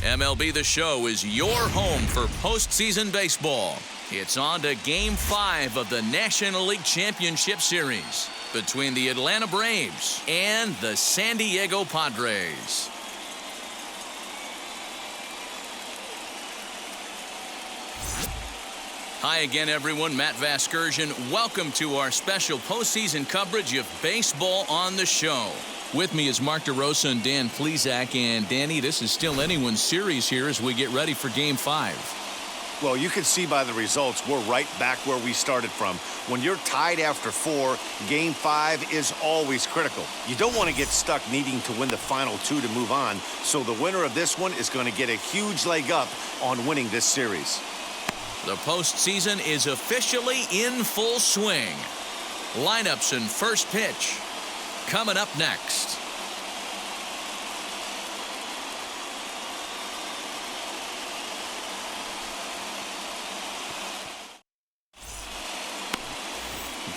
MLB The Show is your home for postseason baseball. It's on to Game 5 of the National League Championship Series between the Atlanta Braves and the San Diego Padres. Hi again, everyone. Matt Vasgersian. Welcome to our special postseason coverage of Baseball on the Show. With me is Mark DeRosa and Dan Plesac. And Danny, this is still anyone's series here as we get ready for Game 5. Well, you can see by the results, we're right back where we started from. When you're tied after 4, Game 5 is always critical. You don't want to get stuck needing to win the final 2 to move on. So the winner of this one is going to get a huge leg up on winning this series. The postseason is officially in full swing. Lineups and first pitch coming up next.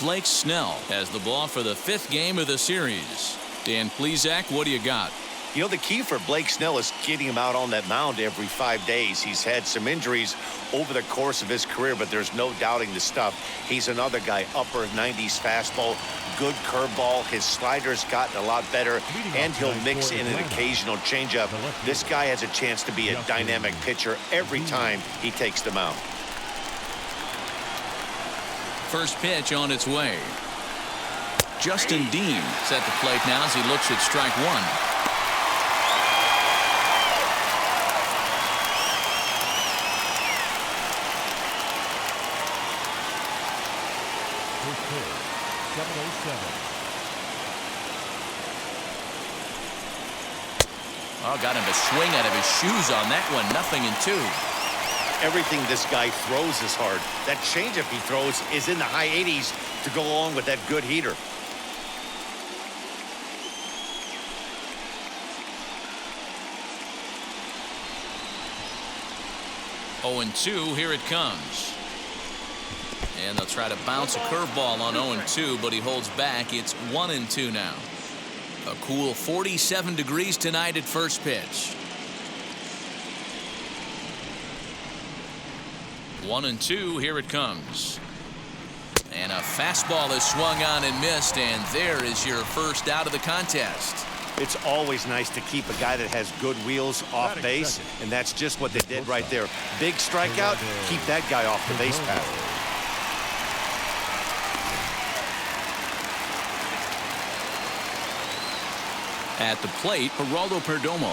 Blake Snell has the ball for the 5th game of the series. Dan Plesac, what do you got? You know, the key for Blake Snell is getting him out on that mound every 5 days. He's had some injuries over the course of his career, but there's no doubting the stuff. He's another guy, upper 90s fastball, good curveball. His slider's gotten a lot better, and he'll mix in an occasional changeup. This guy has a chance to be a dynamic pitcher every time he takes the mound. First pitch on its way. Justin Dean is at the plate now as he looks at strike one. Oh, got him to swing out of his shoes on that one. 0-2. Everything this guy throws is hard. That changeup he throws is in the high 80s to go along with that good heater. Oh, 2, here it comes. And they'll try to bounce a curveball on 0-2, but he holds back. It's 1-2 now. A cool 47 degrees tonight at first pitch. 1-2, here it comes. And a fastball is swung on and missed, and there is your first out of the contest. It's always nice to keep a guy that has good wheels off base, and that's just what they did right there. Big strikeout, keep that guy off the base path. At the plate, Geraldo Perdomo.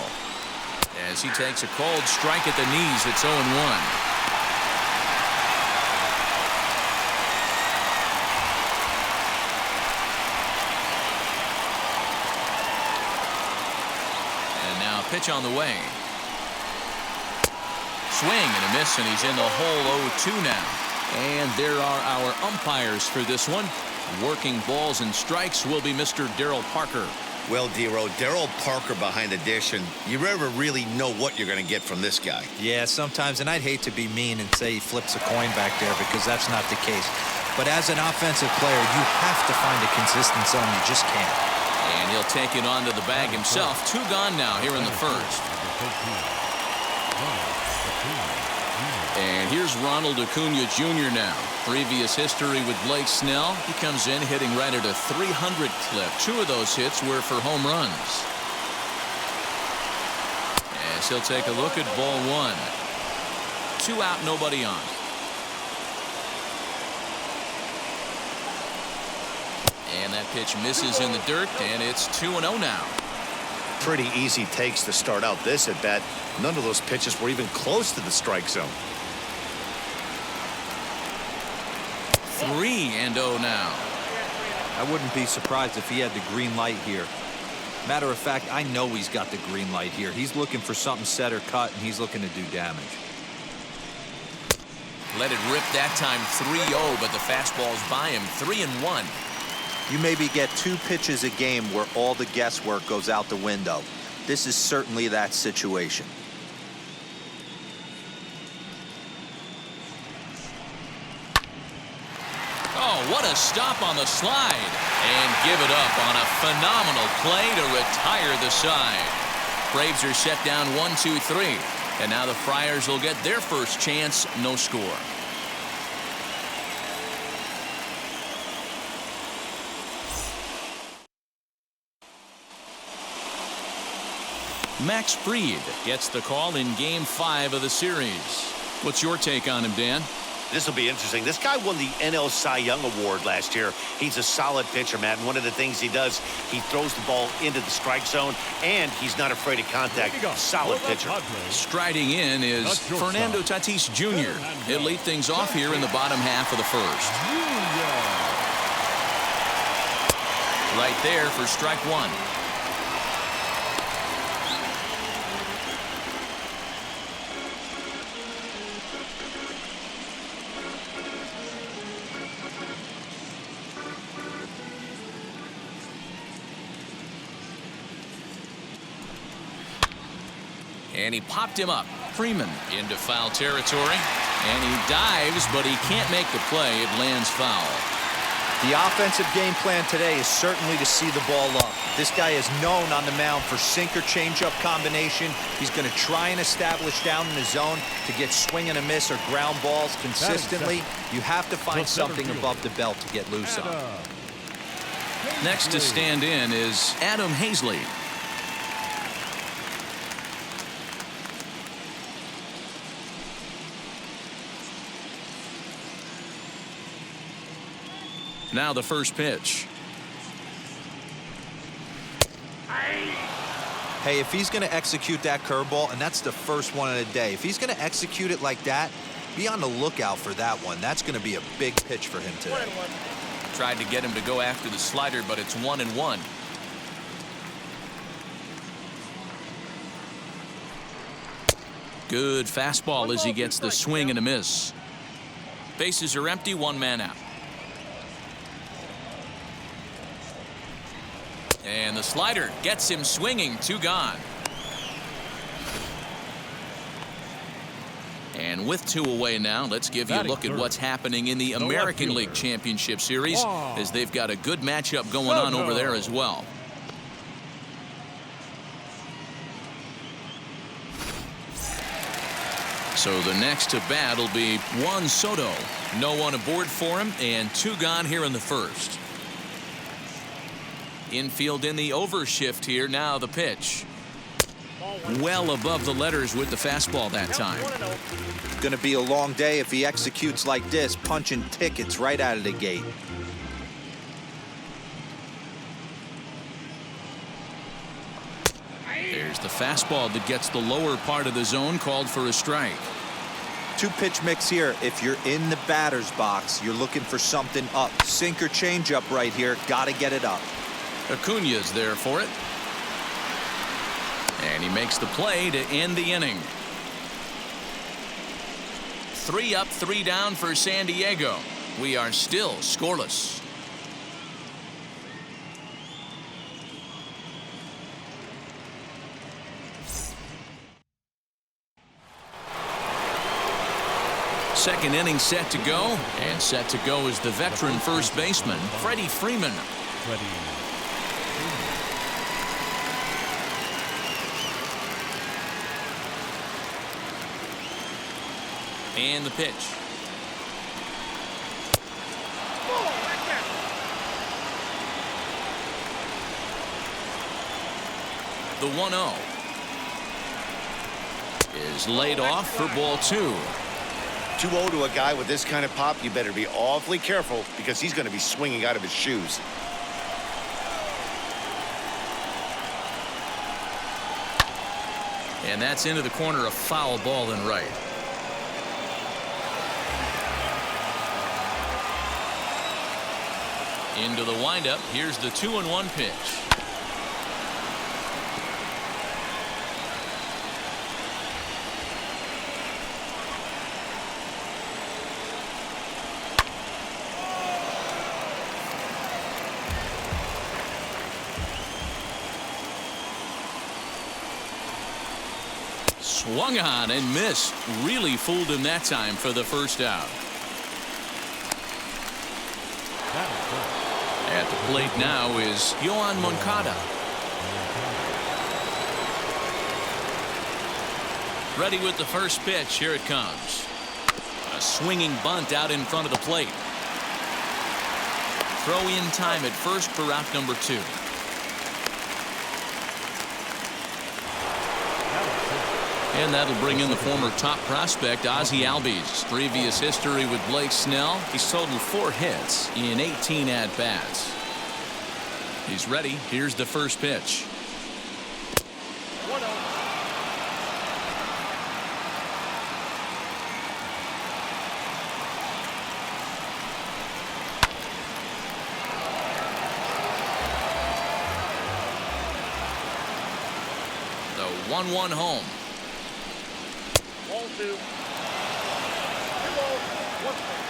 As he takes a cold strike at the knees, it's 0-1. And now pitch on the way. Swing and a miss, and he's in the hole. 0-2 now. And there are our umpires for this one. Working balls and strikes will be Mr. Daryl Parker. Well, Dero, Daryl Parker behind the dish, and you never really know what you're going to get from this guy. Yeah, sometimes, and I'd hate to be mean and say he flips a coin back there because that's not the case. But as an offensive player, you have to find a consistent zone. You just can't. And he'll take it onto the bag himself. 2 gone now here in the first. And here's Ronald Acuna Jr. now. Previous history with Blake Snell. He comes in hitting right at a 300 clip. 2 of those hits were for home runs. As he'll take a look at ball 1. 2 out, nobody on. And that pitch misses in the dirt, and it's 2-0 now. Pretty easy takes to start out this at bat. None of those pitches were even close to the strike zone. 3-0 now. I wouldn't be surprised if he had the green light here. Matter of fact, I know he's got the green light here. He's looking for something set or cut, and he's looking to do damage. Let it rip that time. 3-0, but the fastball's by him. 3-1. You maybe get 2 pitches a game where all the guesswork goes out the window. This is certainly that situation. Oh, what a stop on the slide. And give it up on a phenomenal play to retire the side. Braves are set down 1-2-3. And now the Friars will get their first chance. No score. Max Fried gets the call in Game 5 of the series. What's your take on him, Dan? This will be interesting. This guy won the NL Cy Young Award last year. He's a solid pitcher, Matt. And one of the things he does, he throws the ball into the strike zone, and he's not afraid of contact. Solid pitcher. Striding in is Fernando Tatis Jr. He'll lead things off here in the bottom half of the first. Right there for strike one. And he popped him up. Freeman into foul territory. And he dives, but he can't make the play. It lands foul. The offensive game plan today is certainly to see the ball up. This guy is known on the mound for sinker changeup combination. He's going to try and establish down in the zone to get swing and a miss or ground balls consistently. You have to find something above the belt to get loose on. Next to stand in is Adam Hazley. Now the first pitch. Hey, if he's going to execute that curveball, and that's the first one of the day, if he's going to execute it like that, be on the lookout for that one. That's going to be a big pitch for him today. Tried to get him to go after the slider, but it's 1-1. Good fastball as he gets the swing and a miss. Bases are empty, one man out. And the slider gets him swinging, two gone. And with two away now, let's give you a look at what's happening in the American League Championship Series, as they've got a good matchup going on over there as well. So the next to bat will be Juan Soto. No one aboard for him, and two gone here in the first. Infield in the overshift here. Now the pitch. Well above the letters with the fastball that time. Going to be a long day if he executes like this, punching tickets right out of the gate. There's the fastball that gets the lower part of the zone, called for a strike. Two-pitch mix here. If you're in the batter's box, you're looking for something up. Sinker changeup right here. Got to get it up. Acuña's there for it. And he makes the play to end the inning. 3 up, 3 down for San Diego. We are still scoreless. Second inning set to go. And set to go is the veteran first baseman, Freddie Freeman. And the pitch. The 1-0 is laid off for ball 2. 2-0 to a guy with this kind of pop, you better be awfully careful because he's going to be swinging out of his shoes. And that's into the corner, a foul ball and right. Into the windup. Here's the 2-1 pitch. Swung on and missed. Really fooled him that time for the first out. At the plate now is Yoan Moncada. Ready with the first pitch. Here it comes. A swinging bunt out in front of the plate. Throw in time at first for route number 2. And that'll bring in the former top prospect, Ozzie Albies. Previous history with Blake Snell. He's totaled 4 hits in 18 at-bats. He's ready. Here's the first pitch. The 1-1 home. Ball 2. 2 balls, 1 strike.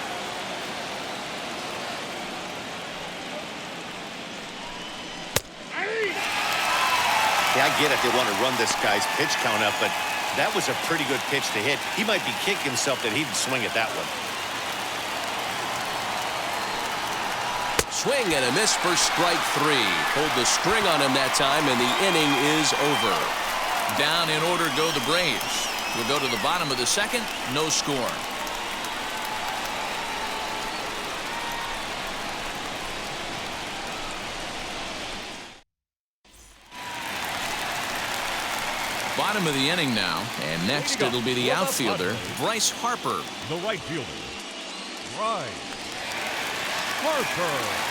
Yeah, I get it. They want to run this guy's pitch count up, but that was a pretty good pitch to hit. He might be kicking himself that he didn't swing at that one. Swing and a miss for strike 3. Pulled the string on him that time, and the inning is over. Down in order go the Braves. We'll go to the bottom of the second. No score. Bottom of the inning now, and next it'll be the outfielder, Bryce Harper. The right fielder, Bryce Harper.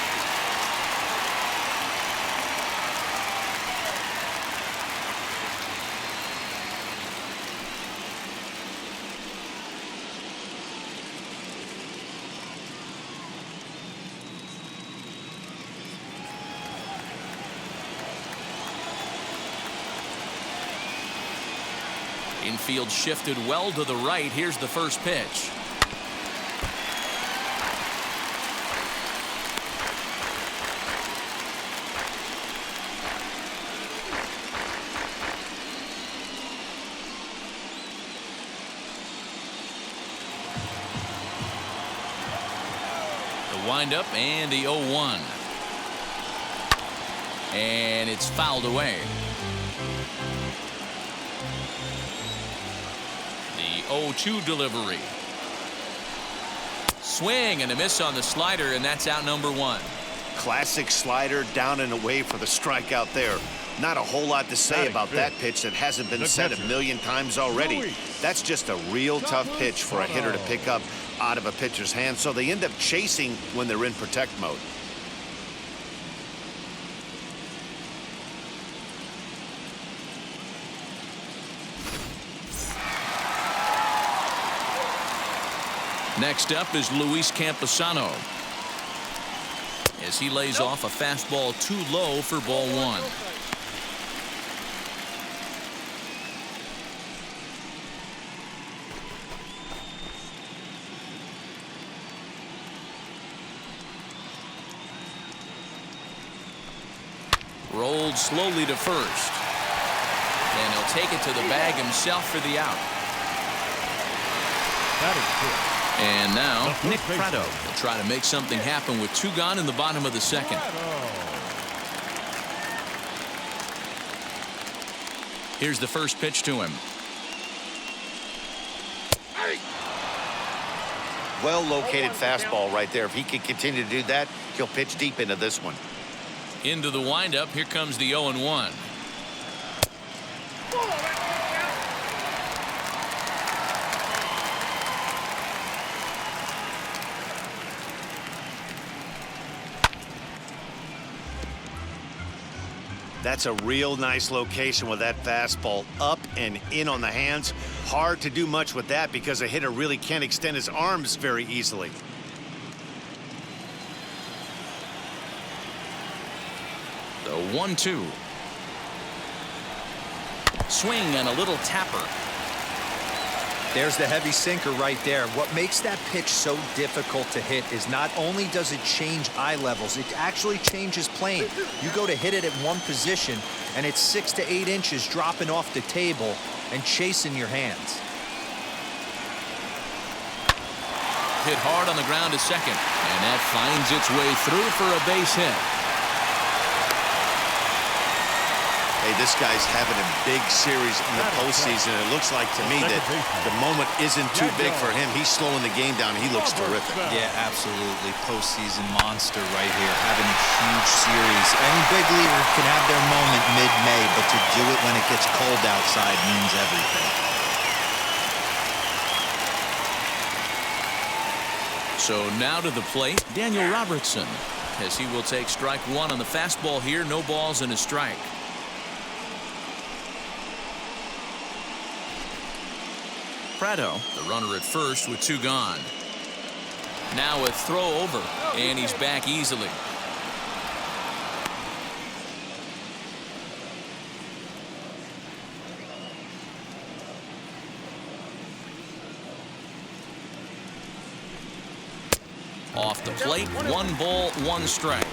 Infield shifted well to the right. Here's the first pitch. The windup and the 0-1. And it's fouled away. 0-2 delivery. Swing and a miss on the slider, and that's out number 1. Classic slider down and away for the strikeout there. Not a whole lot to say about that pitch that hasn't been said a million times already. That's just a real tough pitch for a hitter to pick up out of a pitcher's hand, so they end up chasing when they're in protect mode. Next up is Luis Campusano as he lays off a fastball too low for ball 1. Rolled slowly to first, and he'll take it to the bag himself for the out. That is good. And now Nick Pratto will try to make something happen with 2 gone in the bottom of the second. Here's the first pitch to him. Well located fastball right there. If he can continue to do that, he'll pitch deep into this one. Into the windup. Here comes the 0-1. That's a real nice location with that fastball up and in on the hands. Hard to do much with that because a hitter really can't extend his arms very easily. The 1-2. Swing and a little tapper. There's the heavy sinker right there. What makes that pitch so difficult to hit is not only does it change eye levels, it actually changes plane. You go to hit it at one position, and it's 6 to 8 inches dropping off the table and chasing your hands. Hit hard on the ground to second, and that finds its way through for a base hit. Hey, Hey, this guy's having a big series in the postseason. It looks like to me that the moment isn't too big for him. He's slowing the game down. He looks terrific. Yeah, absolutely. Postseason monster right here, having a huge series. Any big leaguer can have their moment mid-May, but to do it when it gets cold outside means everything. So now to the plate, Daniel Robertson, as he will take strike one on the fastball here. No balls and a strike. Prado, the runner at first with two gone. Now a throw over, and he's back easily. Off the plate, 1 ball, 1 strike.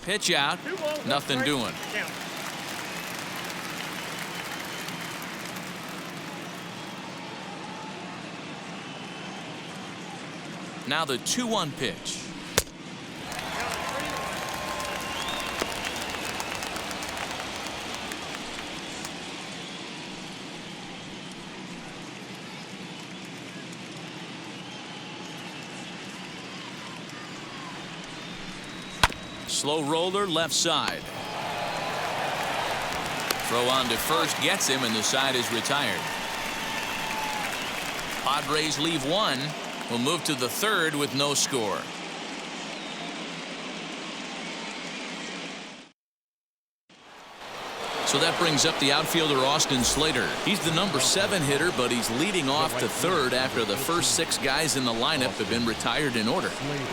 Pitch out, nothing doing. Now the 2-1 pitch. Slow roller left side. Throw on to first gets him, and the side is retired. Padres leave one. We'll move to the third with no score. So that brings up the outfielder Austin Slater. He's the number 7 hitter, but he's leading off to third after the first 6 guys in the lineup have been retired in order.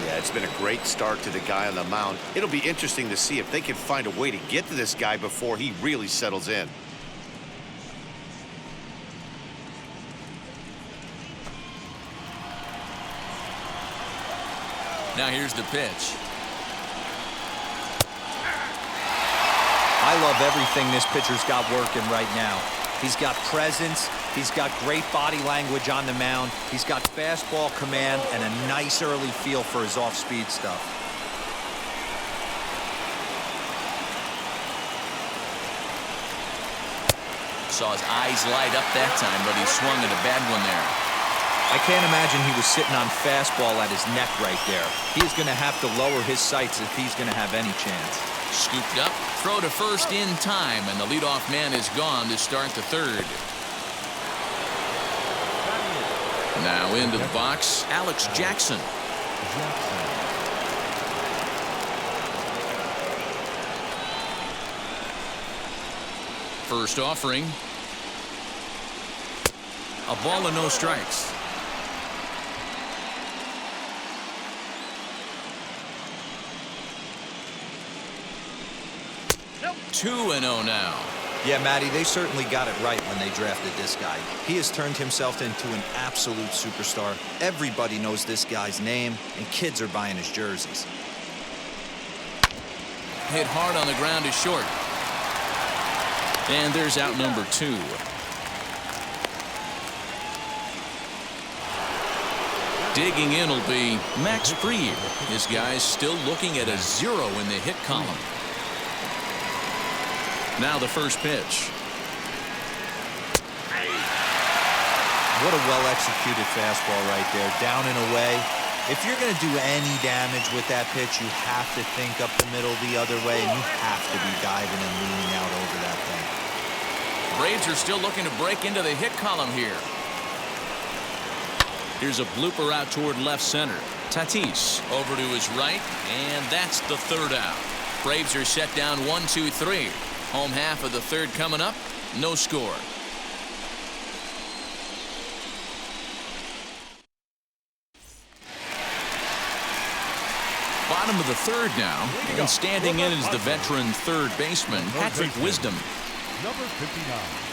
Yeah, it's been a great start to the guy on the mound. It'll be interesting to see if they can find a way to get to this guy before he really settles in. Now here's the pitch. I love everything this pitcher's got working right now. He's got presence. He's got great body language on the mound. He's got fastball command and a nice early feel for his off-speed stuff. Saw his eyes light up that time, but he swung at a bad one there. I can't imagine he was sitting on fastball at his neck right there. He is going to have to lower his sights if he's going to have any chance. Scooped up, throw to first in time, and the leadoff man is gone to start the third. Now into the box, Alex Jackson. First offering. A ball and no strikes. Nope. 2-0 now. Yeah, Matty, they certainly got it right when they drafted this guy. He has turned himself into an absolute superstar. Everybody knows this guy's name, and kids are buying his jerseys. Hit hard on the ground to short. And there's out number 2. Digging in will be Max Fried. His guy's still looking at a 0 in the hit column. Now the first pitch. What a well-executed fastball right there, down and away. If you're going to do any damage with that pitch, you have to think up the middle the other way, and you have to be diving and leaning out over that thing. Braves are still looking to break into the hit column here. Here's a blooper out toward left center. Tatis over to his right, and that's the third out. Braves are set down 1-2-3. Home half of the third coming up. No score. Bottom of the third now, and standing in is the veteran third baseman, Patrick Wisdom. Number 59.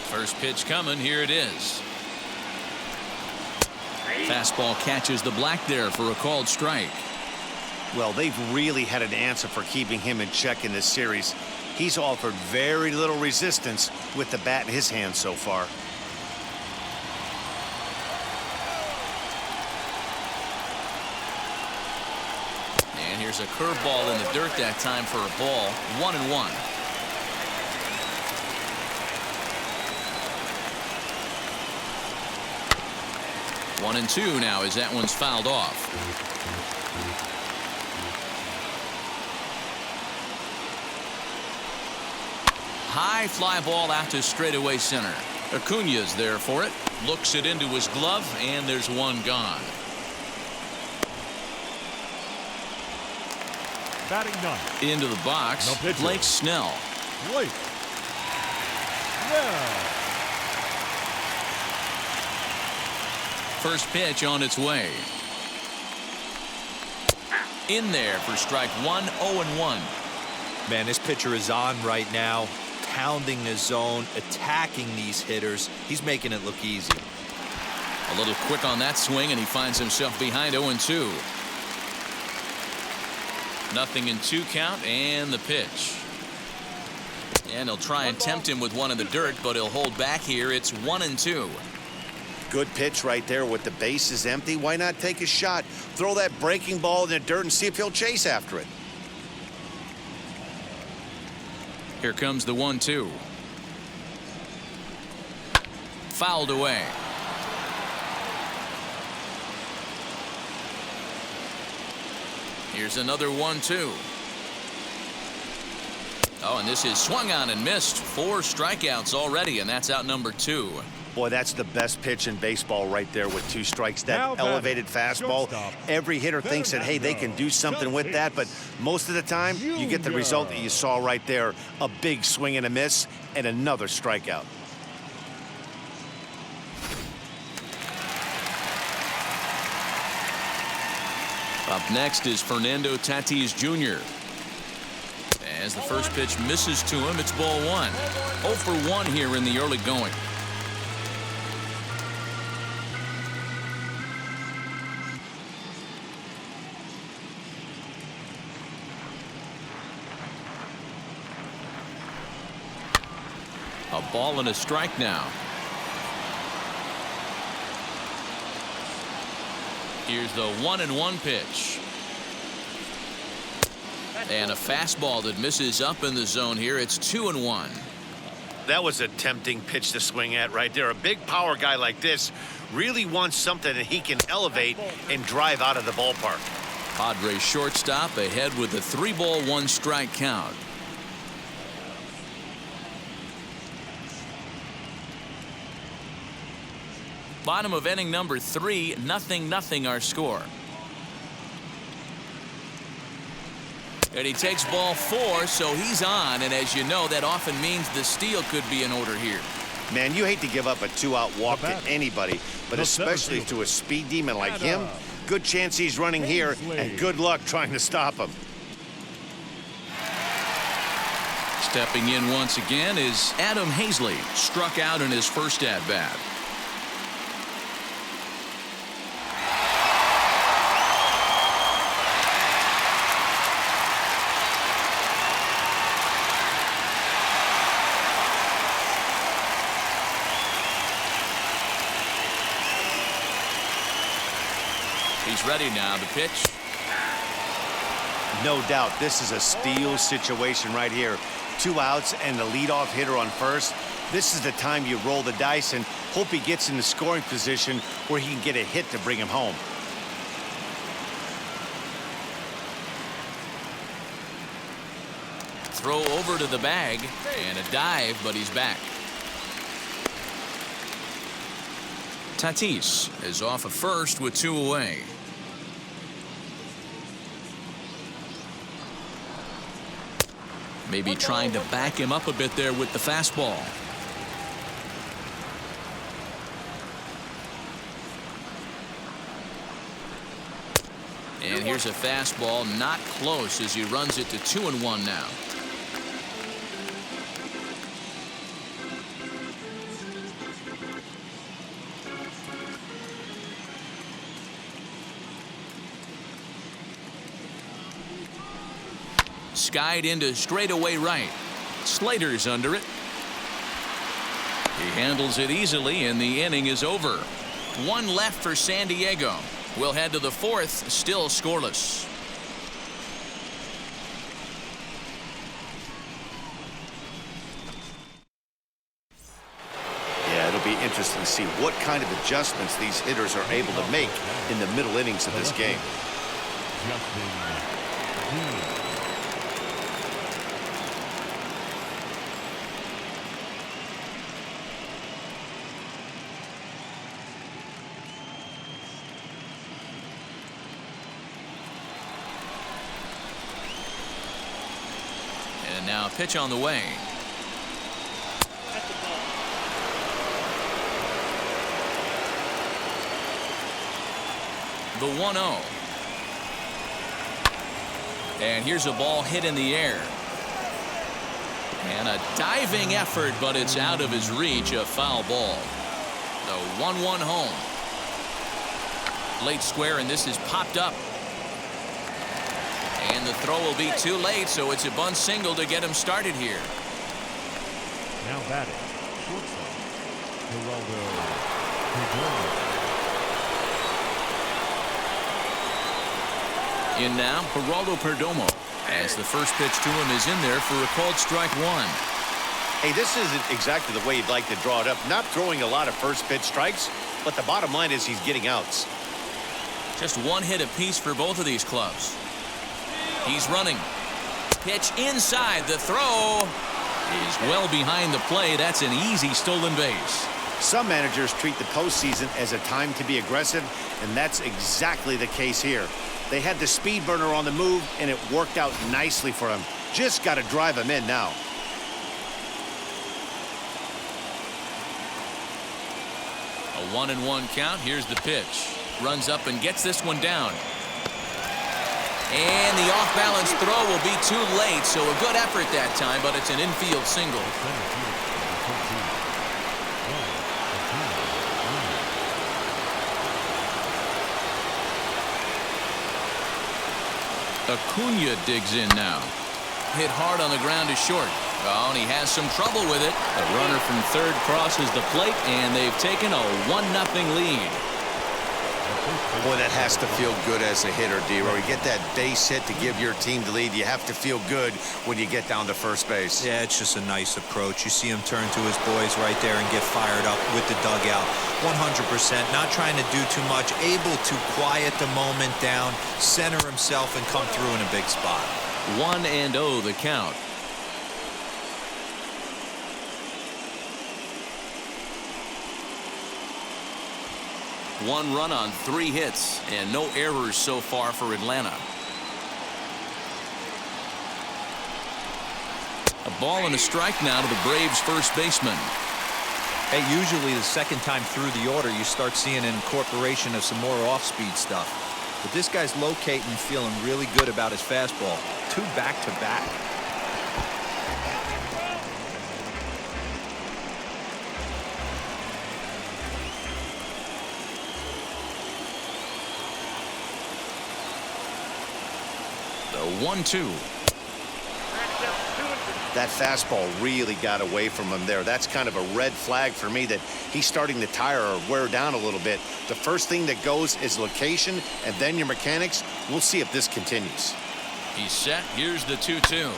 First pitch coming. Here it is. Fastball catches the black there for a called strike. Well, they've really had an answer for keeping him in check in this series. He's offered very little resistance with the bat in his hand so far. And here's a curveball in the dirt that time for a ball. 1-1. One and two now as that one's fouled off. High fly ball out to straightaway center. Acuna's there for it. Looks it into his glove, and there's one gone. Batting ninth. Into the box, No pitcher. Blake Snell. Blake Snell. First pitch on its way. In there for strike one. 0-1. Man, this pitcher is on right now, pounding the zone, attacking these hitters. He's making it look easy. A little quick on that swing, and he finds himself behind 0-2. Nothing in 2 count, and the pitch. And he'll try and tempt him with one in the dirt, but he'll hold back here. It's 1-2. Good pitch right there with the bases empty. Why not take a shot? Throw that breaking ball in the dirt and see if he'll chase after it. Here comes the 1-2. Fouled away. Here's another 1-2. Oh, and this is swung on and missed. 4 strikeouts already, and that's out number 2. Boy, that's the best pitch in baseball right there with 2 strikes. That Now batting, elevated fastball. shortstop, Every hitter thinks that, hey, they can do something with that, but most of the time, you get the result that you saw right there. A big swing and a miss, and another strikeout. Up next is Fernando Tatis Jr. As the first pitch misses to him, it's ball 1. 0 for 1 here in the early going. A ball and a strike now. Here's the 1-1 pitch. And a fastball that misses up in the zone here. It's 2-1. That was a tempting pitch to swing at right there. A big power guy like this really wants something that he can elevate and drive out of the ballpark. Padres shortstop ahead with a 3-ball 1-strike count. Bottom of inning number 3, 0-0 our score. And he takes ball 4, so he's on, and as you know, that often means the steal could be in order here. Man, you hate to give up a 2-out walk to batter. anybody, but The especially center to a speed demon like him. Anna. Good chance he's running here, and good luck trying to stop him. Stepping in once again is Adam Hazley, struck out in his first at-bat. He's ready now to pitch. No doubt, this is a steal situation right here. 2 outs and the leadoff hitter on first. This is the time you roll the dice and hope he gets in the scoring position where he can get a hit to bring him home. Throw over to the bag and a dive, but he's back. Tatis is off of first with 2 away. Maybe trying to back him up a bit there with the fastball. And here's a fastball, not close as he runs it to 2-1 now. skied into straightaway right. Slater's under it. He handles it easily, and the inning is over. One left for San Diego. We'll head to the fourth, still scoreless. Yeah, it'll be interesting to see what kind of adjustments these hitters are able to make in the middle innings of this game. Justin Dean. And now a pitch on the way. The 1-0. And here's a ball hit in the air. And a diving effort, but it's out of his reach. A foul ball. The 1-1 home. Late square, and this is popped up. And the throw will be too late, so it's a bunt single to get him started here. Now batting, shortstop, Geraldo Perdomo. In now, Geraldo Perdomo, as the first pitch to him is in there for a called strike one. Hey, this isn't exactly the way you'd like to draw it up. Not throwing a lot of first pitch strikes, but the bottom line is he's getting outs. Just one hit apiece for both of these clubs. He's running. Pitch inside. The throw is well behind the play. That's an easy stolen base. Some managers treat the postseason as a time to be aggressive, and that's exactly the case here. They had the speed burner on the move, and it worked out nicely for him. Just got to drive him in now. A 1-1 count. Here's the pitch. Runs up and gets this one down. And the off-balance throw will be too late, so a good effort that time, but it's an infield single. Acuna digs in now. Hit hard on the ground to short. Oh, and he has some trouble with it. The runner from third crosses the plate, and they've taken a 1-0 lead. Boy, that has to feel good as a hitter, D-Roy. You get that base hit to give your team the lead. You have to feel good when you get down to first base. Yeah, it's just a nice approach. You see him turn to his boys right there and get fired up with the dugout. 100%, not trying to do too much, able to quiet the moment down, center himself, and come through in a big spot. 1-0 the count. One run on 3 hits and no errors so far for Atlanta. A ball and a strike now to the Braves first baseman. Hey, usually the second time through the order you start seeing an incorporation of some more off-speed stuff. But this guy's locating and feeling really good about his fastball. 2 back-to-back. The 1-2. That fastball really got away from him there. That's kind of a red flag for me that he's starting to tire or wear down a little bit. The first thing that goes is location and then your mechanics. We'll see if this continues. He's set. Here's the 2-2.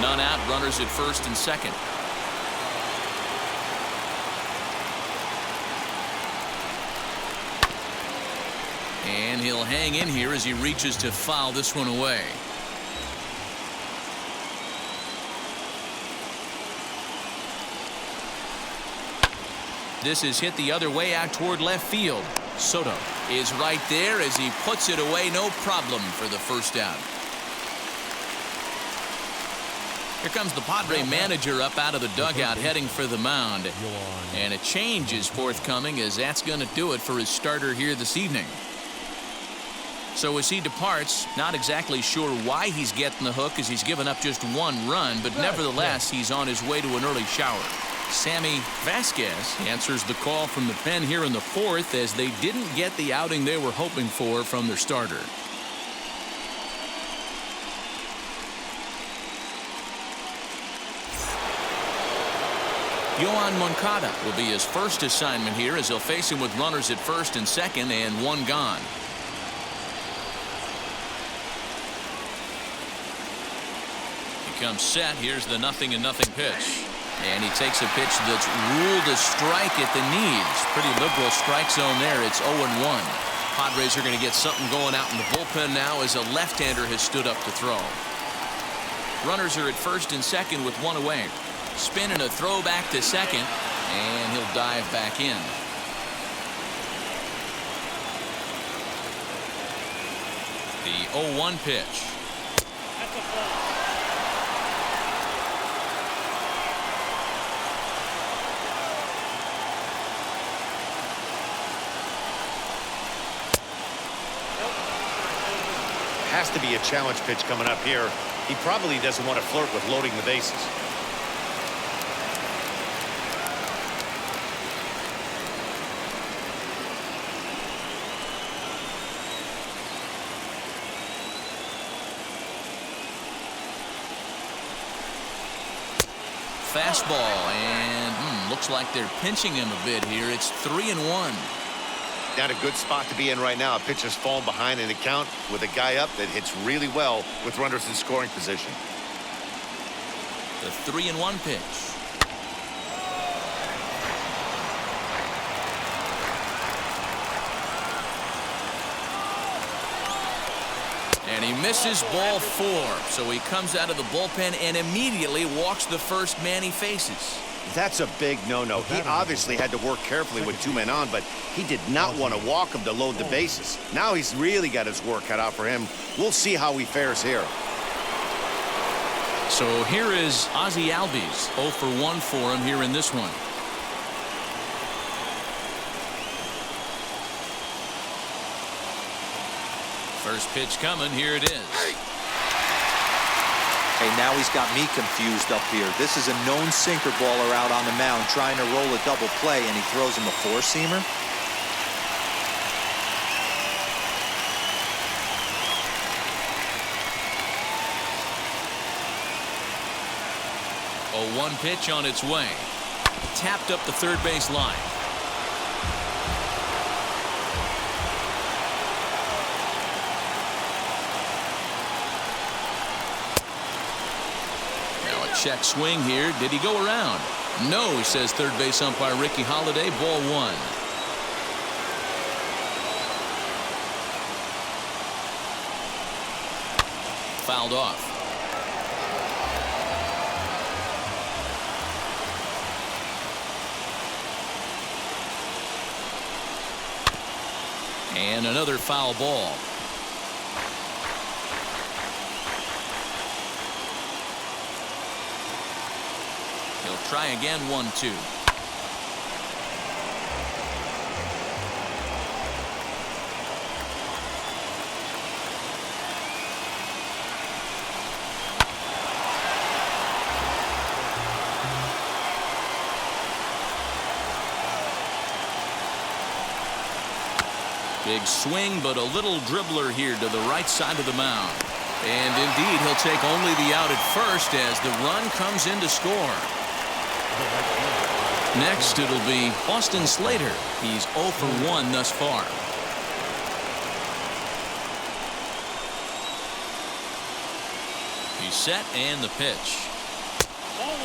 None out. Runners at first and second. And he'll hang in here as he reaches to foul this one away. This is hit the other way out toward left field. Soto is right there as he puts it away. No problem for the first out. Here comes the Padre manager up out of the dugout heading for the mound. And a change is forthcoming as that's going to do it for his starter here this evening. So as he departs, not exactly sure why he's getting the hook as he's given up just 1 run, but nevertheless he's on his way to an early shower. Sammy Vasquez answers the call from the pen here in the 4th as they didn't get the outing they were hoping for from their starter. Yohan Moncada will be his first assignment here as he'll face him with runners at first and second and one gone. He comes set. Here's the 0-0 pitch. And he takes a pitch that's ruled a strike at the knees. Pretty liberal strike zone there. It's 0-1. Padres are going to get something going out in the bullpen now as a left-hander has stood up to throw. Runners are at first and second with one away. Spin and a throw back to second, and he'll dive back in. The 0-1 pitch. That's a ball. Has to be a challenge pitch coming up here. He probably doesn't want to flirt with loading the bases. Fastball, and looks like they're pinching him a bit here. It's 3-1. Not a good spot to be in right now. A pitcher's fallen behind in the count with a guy up that hits really well with runners in scoring position. The 3-1 pitch. And he misses ball 4. So he comes out of the bullpen and immediately walks the first man he faces. That's a big no-no. He obviously had to work carefully with 2 men on, but he did not want to walk him to load the bases. Now he's really got his work cut out for him. We'll see how he fares here. So here is Ozzie Albies. 0 for 1 for him here in this one. First pitch coming. Here it is. Hey, now he's got me confused up here. This is a known sinker baller out on the mound trying to roll a double play, and he throws him a four-seamer. A 1 pitch on its way. Tapped up the third base line. Check swing here. Did he go around? No, says third base umpire Ricky Holiday. Ball 1. Fouled off. And another foul ball. Try again. 1-2. Big swing, but a little dribbler here to the right side of the mound. And indeed, he'll take only the out at first as the run comes in to score. Next, it'll be Austin Slater. He's 0 for 1 thus far. He's set, and the pitch.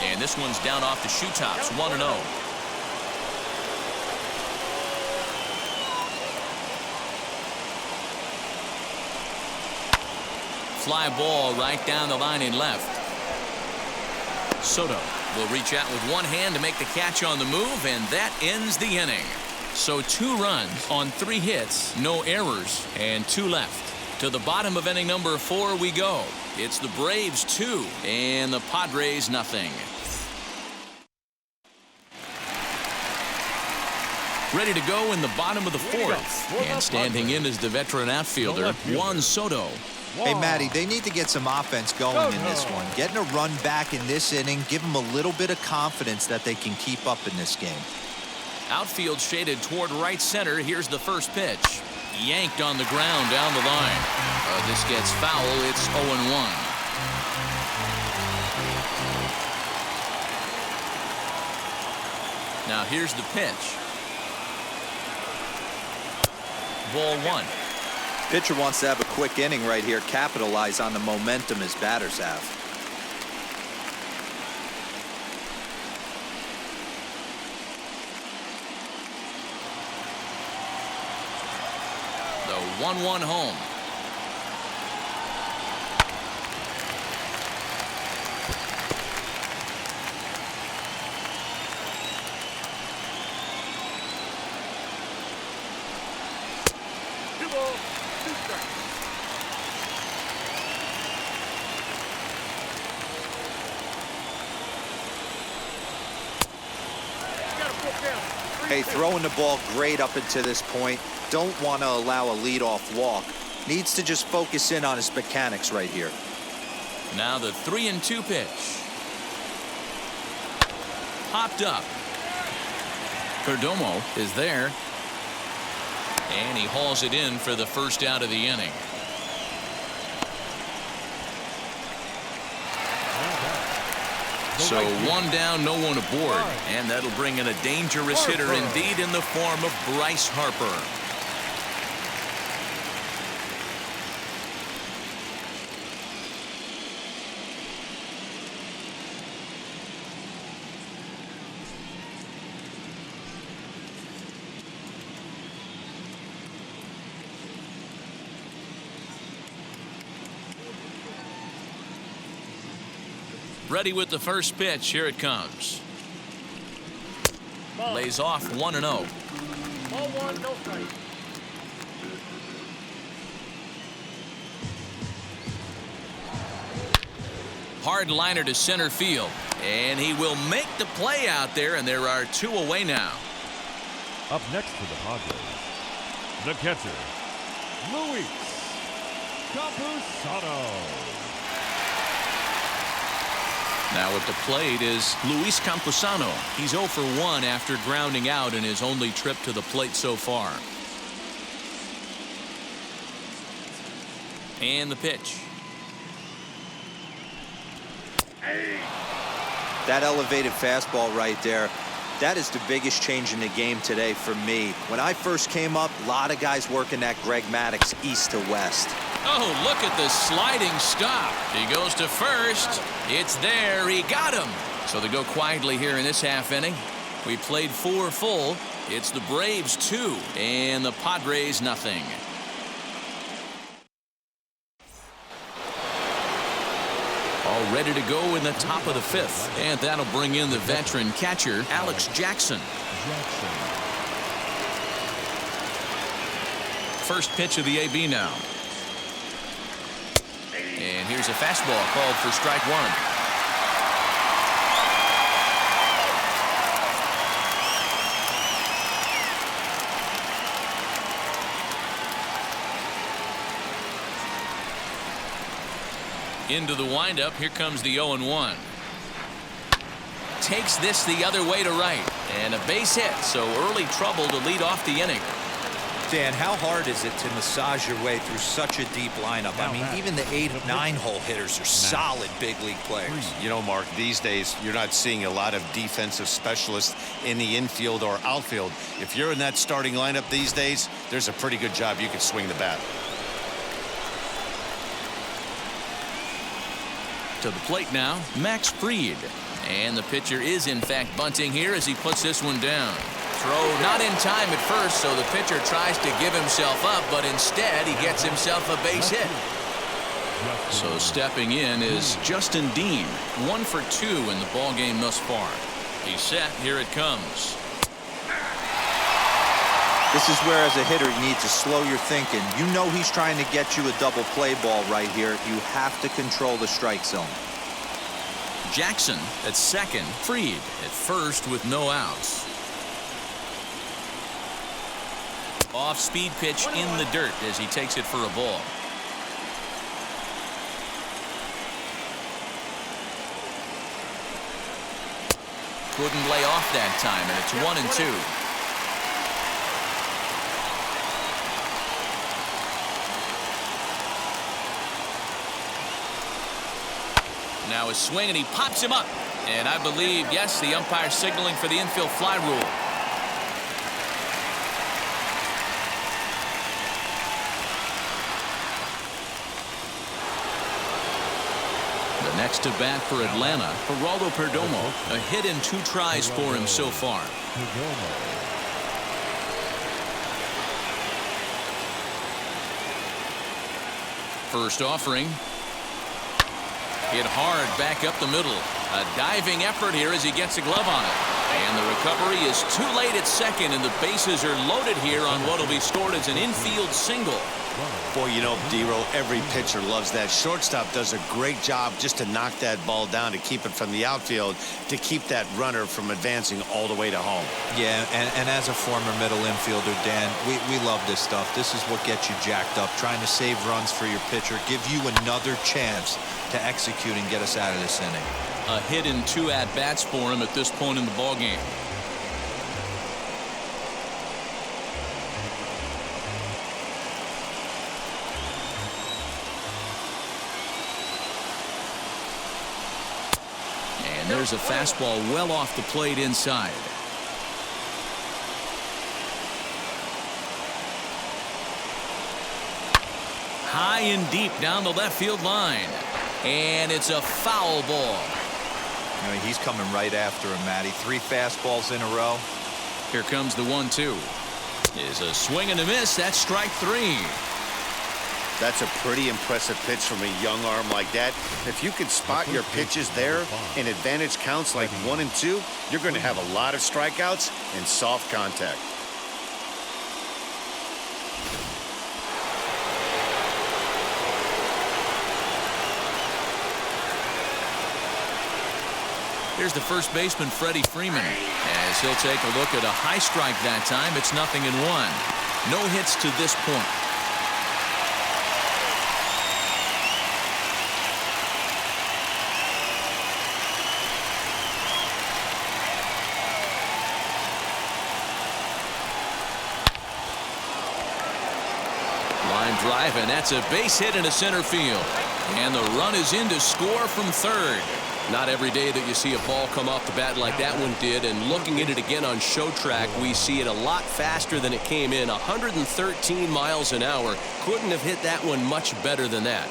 And this one's down off the shoe tops. 1-0. Fly ball right down the line in left. Soto will reach out with one hand to make the catch on the move, and that ends the inning. So 2 runs on 3 hits, no errors, and 2 left. To the bottom of inning number 4 we go. It's the Braves 2 and the Padres nothing. Ready to go in the bottom of the 4th. And standing in is the veteran outfielder, Juan Soto. Hey, Matty, they need to get some offense going in this one. Getting a run back in this inning, give them a little bit of confidence that they can keep up in this game. Outfield shaded toward right center. Here's the first pitch. Yanked on the ground down the line. This gets foul. It's 0-1. Now here's the pitch. Ball one. Pitcher wants to have a quick inning right here, capitalize on the momentum his batters have. The 1-1 home. Hey, throwing the ball great up until this point. Don't want to allow a leadoff walk. Needs to just focus in on his mechanics right here. Now the 3-2 pitch. Popped up. Perdomo is there. And he hauls it in for the first out of the inning. So one down, no one aboard. And that'll bring in a dangerous hitter indeed in the form of Bryce Harper. Ready with the first pitch. Here it comes. Lays off 1-0. Ball one, no strike. Hard liner to center field. And he will make the play out there, and there are 2 away now. Up next for the Padres, the catcher, Luis Campusano. Now at the plate is Luis Campusano. He's 0 for 1 after grounding out in his only trip to the plate so far. And the pitch. That elevated fastball right there, that is the biggest change in the game today for me. When I first came up, a lot of guys working that Greg Maddux east to west. Oh, look at the sliding stop. He goes to first. It's there. He got him. So they go quietly here in this half inning. We played 4 full. It's the Braves 2 and the Padres nothing. All ready to go in the top of the 5th. And that'll bring in the veteran catcher, Alex Jackson. First pitch of the AB now. And here's a fastball called for strike 1. Into the windup. Here comes the 0-1. Takes this the other way to right. And a base hit. So early trouble to lead off the inning. Dan, how hard is it to massage your way through such a deep lineup? I mean, even the 8 or 9 hole hitters are solid big league players. You know, Mark, these days you're not seeing a lot of defensive specialists in the infield or outfield. If you're in that starting lineup these days, there's a pretty good job you can swing the bat. To the plate now, Max Fried. And the pitcher is in fact bunting here as he puts this one down. Throw not in time at first, so the pitcher tries to give himself up, but instead he gets himself a base hit. So stepping in is Justin Dean, 1 for 2 in the ball game thus far. He's set. Here it comes. This is where, as a hitter, you need to slow your thinking. You know he's trying to get you a double play ball right here. You have to control the strike zone. Jackson at second, Fried at first with no outs. Off-speed pitch in the dirt as he takes it for a ball. Couldn't lay off that time, and it's 1-2. Now a swing, and he pops him up. And I believe, yes, the umpire signaling for the infield fly rule. The next to bat for Atlanta, Geraldo Perdomo. A hit and 2 tries for him so far. First offering. Hit hard back up the middle. A diving effort here as he gets a glove on it. And the recovery is too late at second, and the bases are loaded here on what will be scored as an infield single. Boy, you know, D-Row, every pitcher loves that. Shortstop does a great job just to knock that ball down, to keep it from the outfield, to keep that runner from advancing all the way to home. Yeah, and as a former middle infielder, Dan, we love this stuff. This is what gets you jacked up, trying to save runs for your pitcher, give you another chance to execute and get us out of this inning. A hit and 2 at-bats for him at this point in the ballgame. And there's a fastball well off the plate inside. High and deep down the left field line. And it's a foul ball. You know, he's coming right after him, Matty. 3 fastballs in a row. Here comes the 1-2. Is a swing and a miss. That's strike 3. That's a pretty impressive pitch from a young arm like that. If you can spot your pitches there in advantage counts like 1 and 2, you're going to have a lot of strikeouts and soft contact. Here's the first baseman, Freddie Freeman, as he'll take a look at a high strike that time. It's 0-1. No hits to this point. Line drive, and that's a base hit into center field. And the run is in to score from third. Not every day that you see a ball come off the bat like that one did, and looking at it again on Show Track, we see it a lot faster than it came in. 113 miles an hour. Couldn't have hit that one much better than that.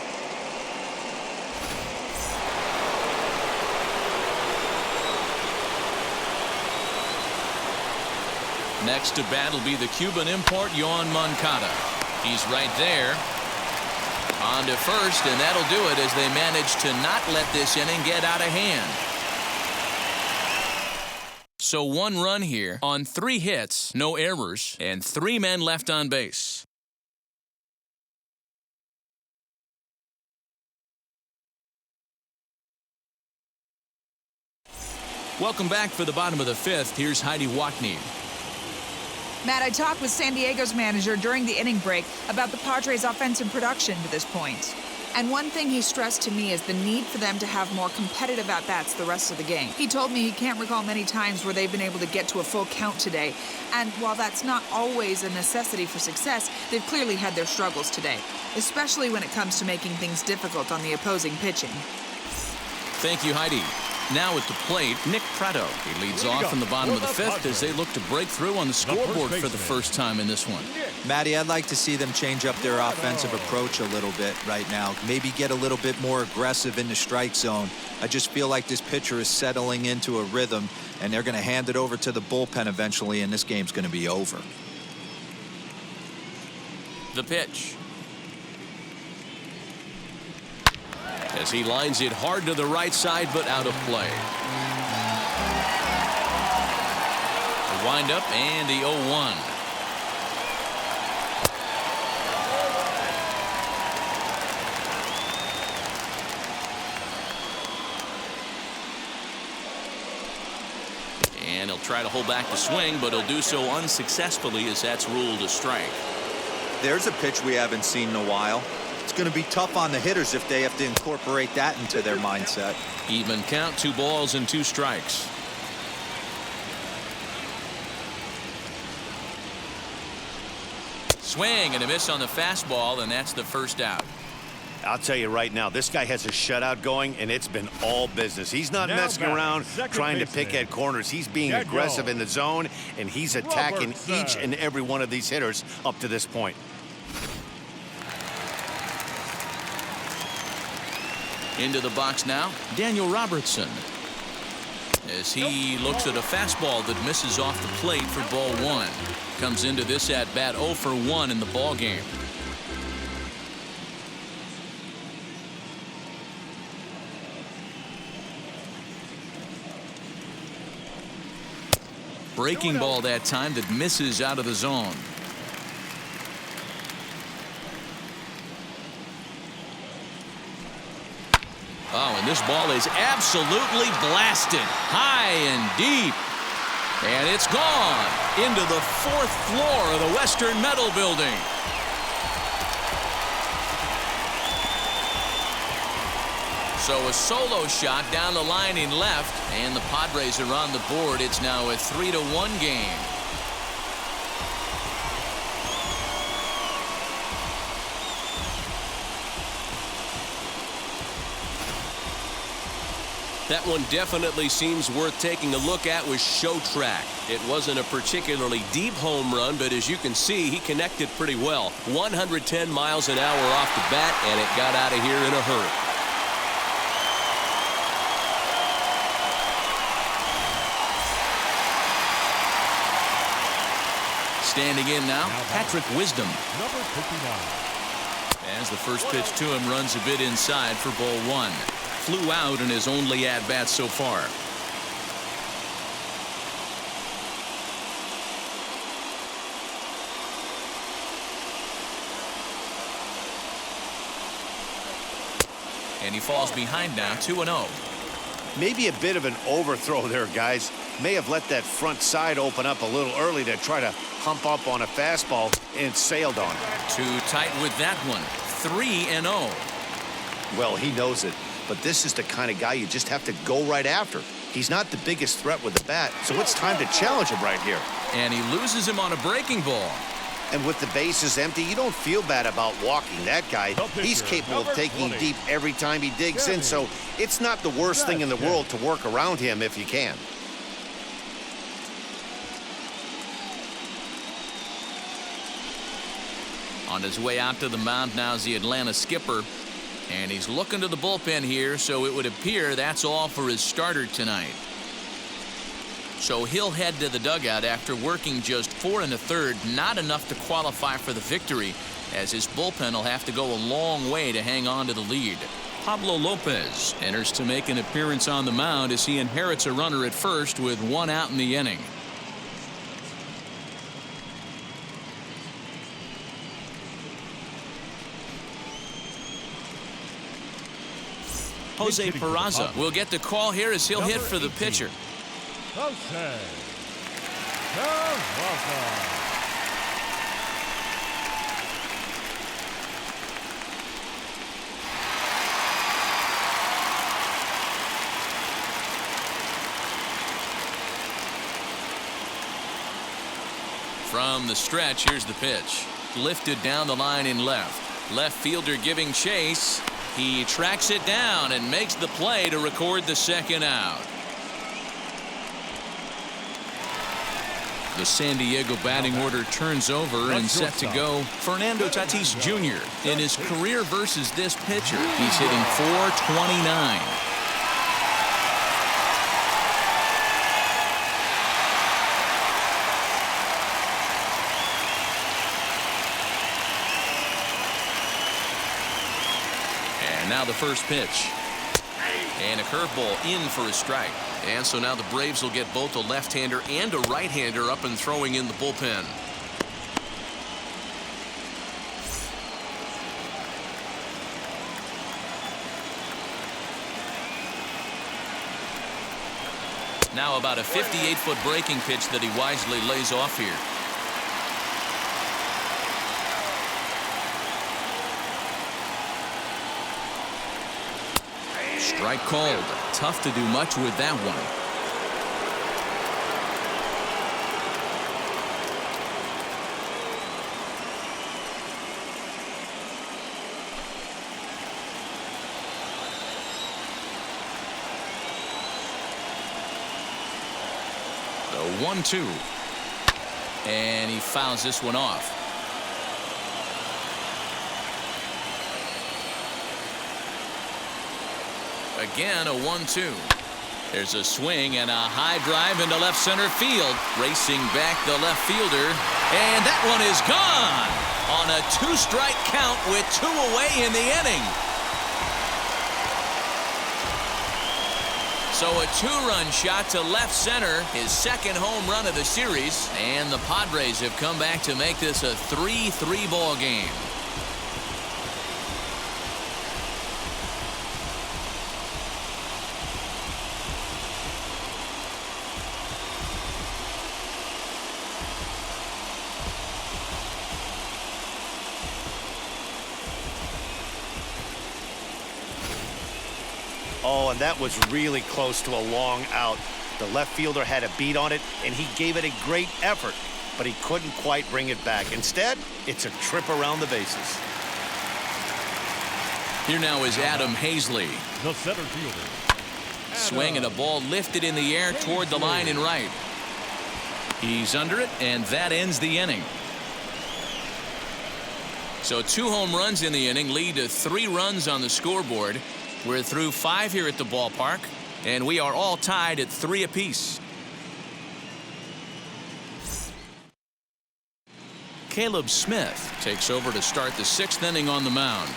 Next to bat will be the Cuban import, Yoan Moncada. He's right there. On to first, and that'll do it as they manage to not let this inning get out of hand. So 1 run here on 3 hits, no errors, and 3 men left on base. Welcome back for the bottom of the 5th. Here's Heidi Watney. Matt, I talked with San Diego's manager during the inning break about the Padres' offensive production to this point. And one thing he stressed to me is the need for them to have more competitive at-bats the rest of the game. He told me he can't recall many times where they've been able to get to a full count today. And while that's not always a necessity for success, they've clearly had their struggles today, especially when it comes to making things difficult on the opposing pitching. Thank you, Heidi. Now at the plate, Nick Pratto. He leads off in the bottom of the 5th as they look to break through on the scoreboard for the first time in this one. Matty, I'd like to see them change up their offensive approach a little bit right now. Maybe get a little bit more aggressive in the strike zone. I just feel like this pitcher is settling into a rhythm, and they're going to hand it over to the bullpen eventually, and this game's going to be over. The pitch. As he lines it hard to the right side, but out of play. The windup and the 0-1. And he'll try to hold back the swing, but he'll do so unsuccessfully as that's ruled a strike. There's a pitch we haven't seen in a while. It's going to be tough on the hitters if they have to incorporate that into their mindset. Even count, 2 balls and 2 strikes. Swing and a miss on the fastball, and that's the first out. I'll tell you right now, this guy has a shutout going, and it's been all business. He's not Now messing batting, around second trying to baseman. pick at corners. He's being Get aggressive go. in the zone, and he's attacking Robertson. each and every one of these hitters up to this point. Into the box now, Daniel Robertson. As he looks at a fastball that misses off the plate for ball one. Comes into this at bat 0 for 1 in the ball game. Breaking ball that time that misses out of the zone. Oh, and this ball is absolutely blasted high and deep. And it's gone into the 4th floor of the Western Metal Building. So a solo shot down the line in left, and the Padres are on the board. It's now a 3-1 game. That one definitely seems worth taking a look at with Show Track. It wasn't a particularly deep home run, but as you can see, he connected pretty well. 110 miles an hour off the bat, and it got out of here in a hurry. Standing in now, Patrick Wisdom. Number 59. As the first pitch to him runs a bit inside for ball one. Flew out in his only at-bat so far. And he falls behind now, 2-0. Maybe a bit of an overthrow there, guys. May have let that front side open up a little early to try to hump up on a fastball and sailed on it. Too tight with that one. 3-0. Well, he knows it, but this is the kind of guy you just have to go right after. He's not the biggest threat with the bat, so it's time to challenge him right here. And he loses him on a breaking ball. And with the bases empty, you don't feel bad about walking that guy. He's capable of taking deep every time he digs in, so it's not the worst thing in the world to work around him if you can. On his way out to the mound now is the Atlanta skipper. And he's looking to the bullpen here, so it would appear that's all for his starter tonight. So he'll head to the dugout after working just 4 1/3, not enough to qualify for the victory, as his bullpen will have to go a long way to hang on to the lead. Pablo Lopez enters to make an appearance on the mound as he inherits a runner at first with 1 out in the inning. Jose Peraza will get the call here as he'll hit for the pitcher. Jose Peraza. From the stretch, here's the pitch. Lifted down the line in left. Left fielder giving chase. He tracks it down and makes the play to record the second out. The San Diego batting order turns over and set to go. Fernando Tatis Jr. in his career versus this pitcher. He's hitting .429. And now the first pitch. And a curveball in for a strike. And so now the Braves will get both a left-hander and a right-hander up and throwing in the bullpen. Now about a 58-foot breaking pitch that he wisely lays off here. Strike called. Tough to do much with that one. 1-2. And he fouls this one off. Again, a 1-2. There's a swing and a high drive into left center field. Racing back the left fielder. And that one is gone on a 2-strike count with 2 away in the inning. So a 2-run shot to left center, his second home run of the series. And the Padres have come back to make this a 3-3 ball game. Oh, and that was really close to a long out. The left fielder had a beat on it, and he gave it a great effort, but he couldn't quite bring it back. Instead, it's a trip around the bases. Here now is Adam Hazley. The center fielder. Swing and a ball lifted in the air toward the line and right. He's under it, and that ends the inning. So 2 home runs in the inning lead to 3 runs on the scoreboard. We're through 5 here at the ballpark, and we are all tied at 3 apiece. Caleb Smith takes over to start the 6th inning on the mound.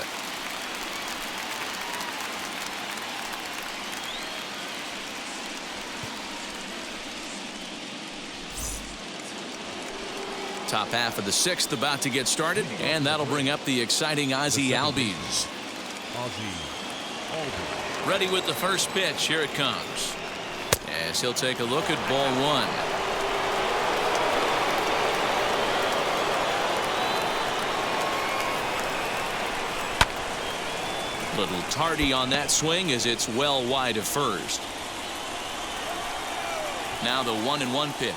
Top half of the 6th about to get started, and that'll bring up the exciting Ozzie Albies. Ready with the first pitch. Here it comes. As he'll take a look at ball 1. Little tardy on that swing as it's well wide of first. Now the 1-1 pitch.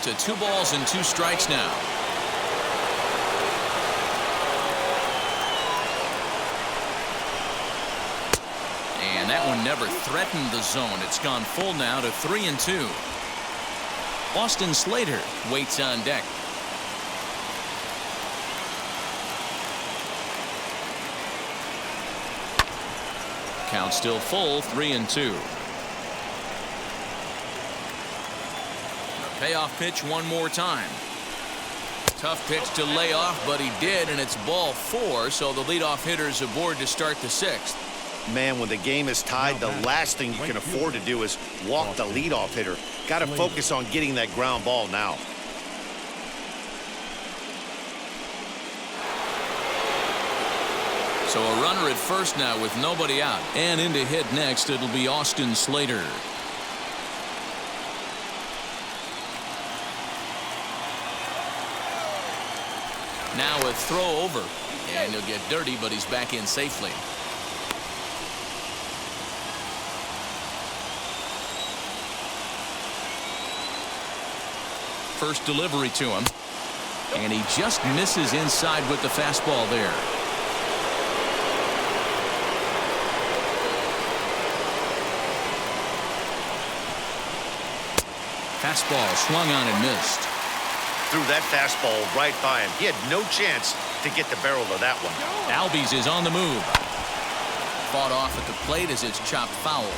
To 2 balls and 2 strikes now. And that one never threatened the zone. It's gone full now to 3-2. Austin Slater waits on deck. Count still full, 3-2. Payoff pitch one more time. Tough pitch to lay off, but he did, and it's ball 4, so the leadoff hitter's aboard to start the 6th. Man, when the game is tied, the last thing you can afford to do is walk the leadoff hitter. Got to focus on getting that ground ball now. So a runner at first now with nobody out. And in to hit next, it'll be Austin Slater. Now a throw over, and he'll get dirty, but he's back in safely. First delivery to him, and he just misses inside with the fastball there. Fastball swung on and missed. Threw that fastball right by him. He had no chance to get the barrel of that one. Albies is on the move. Fought off at the plate as it's chopped foul.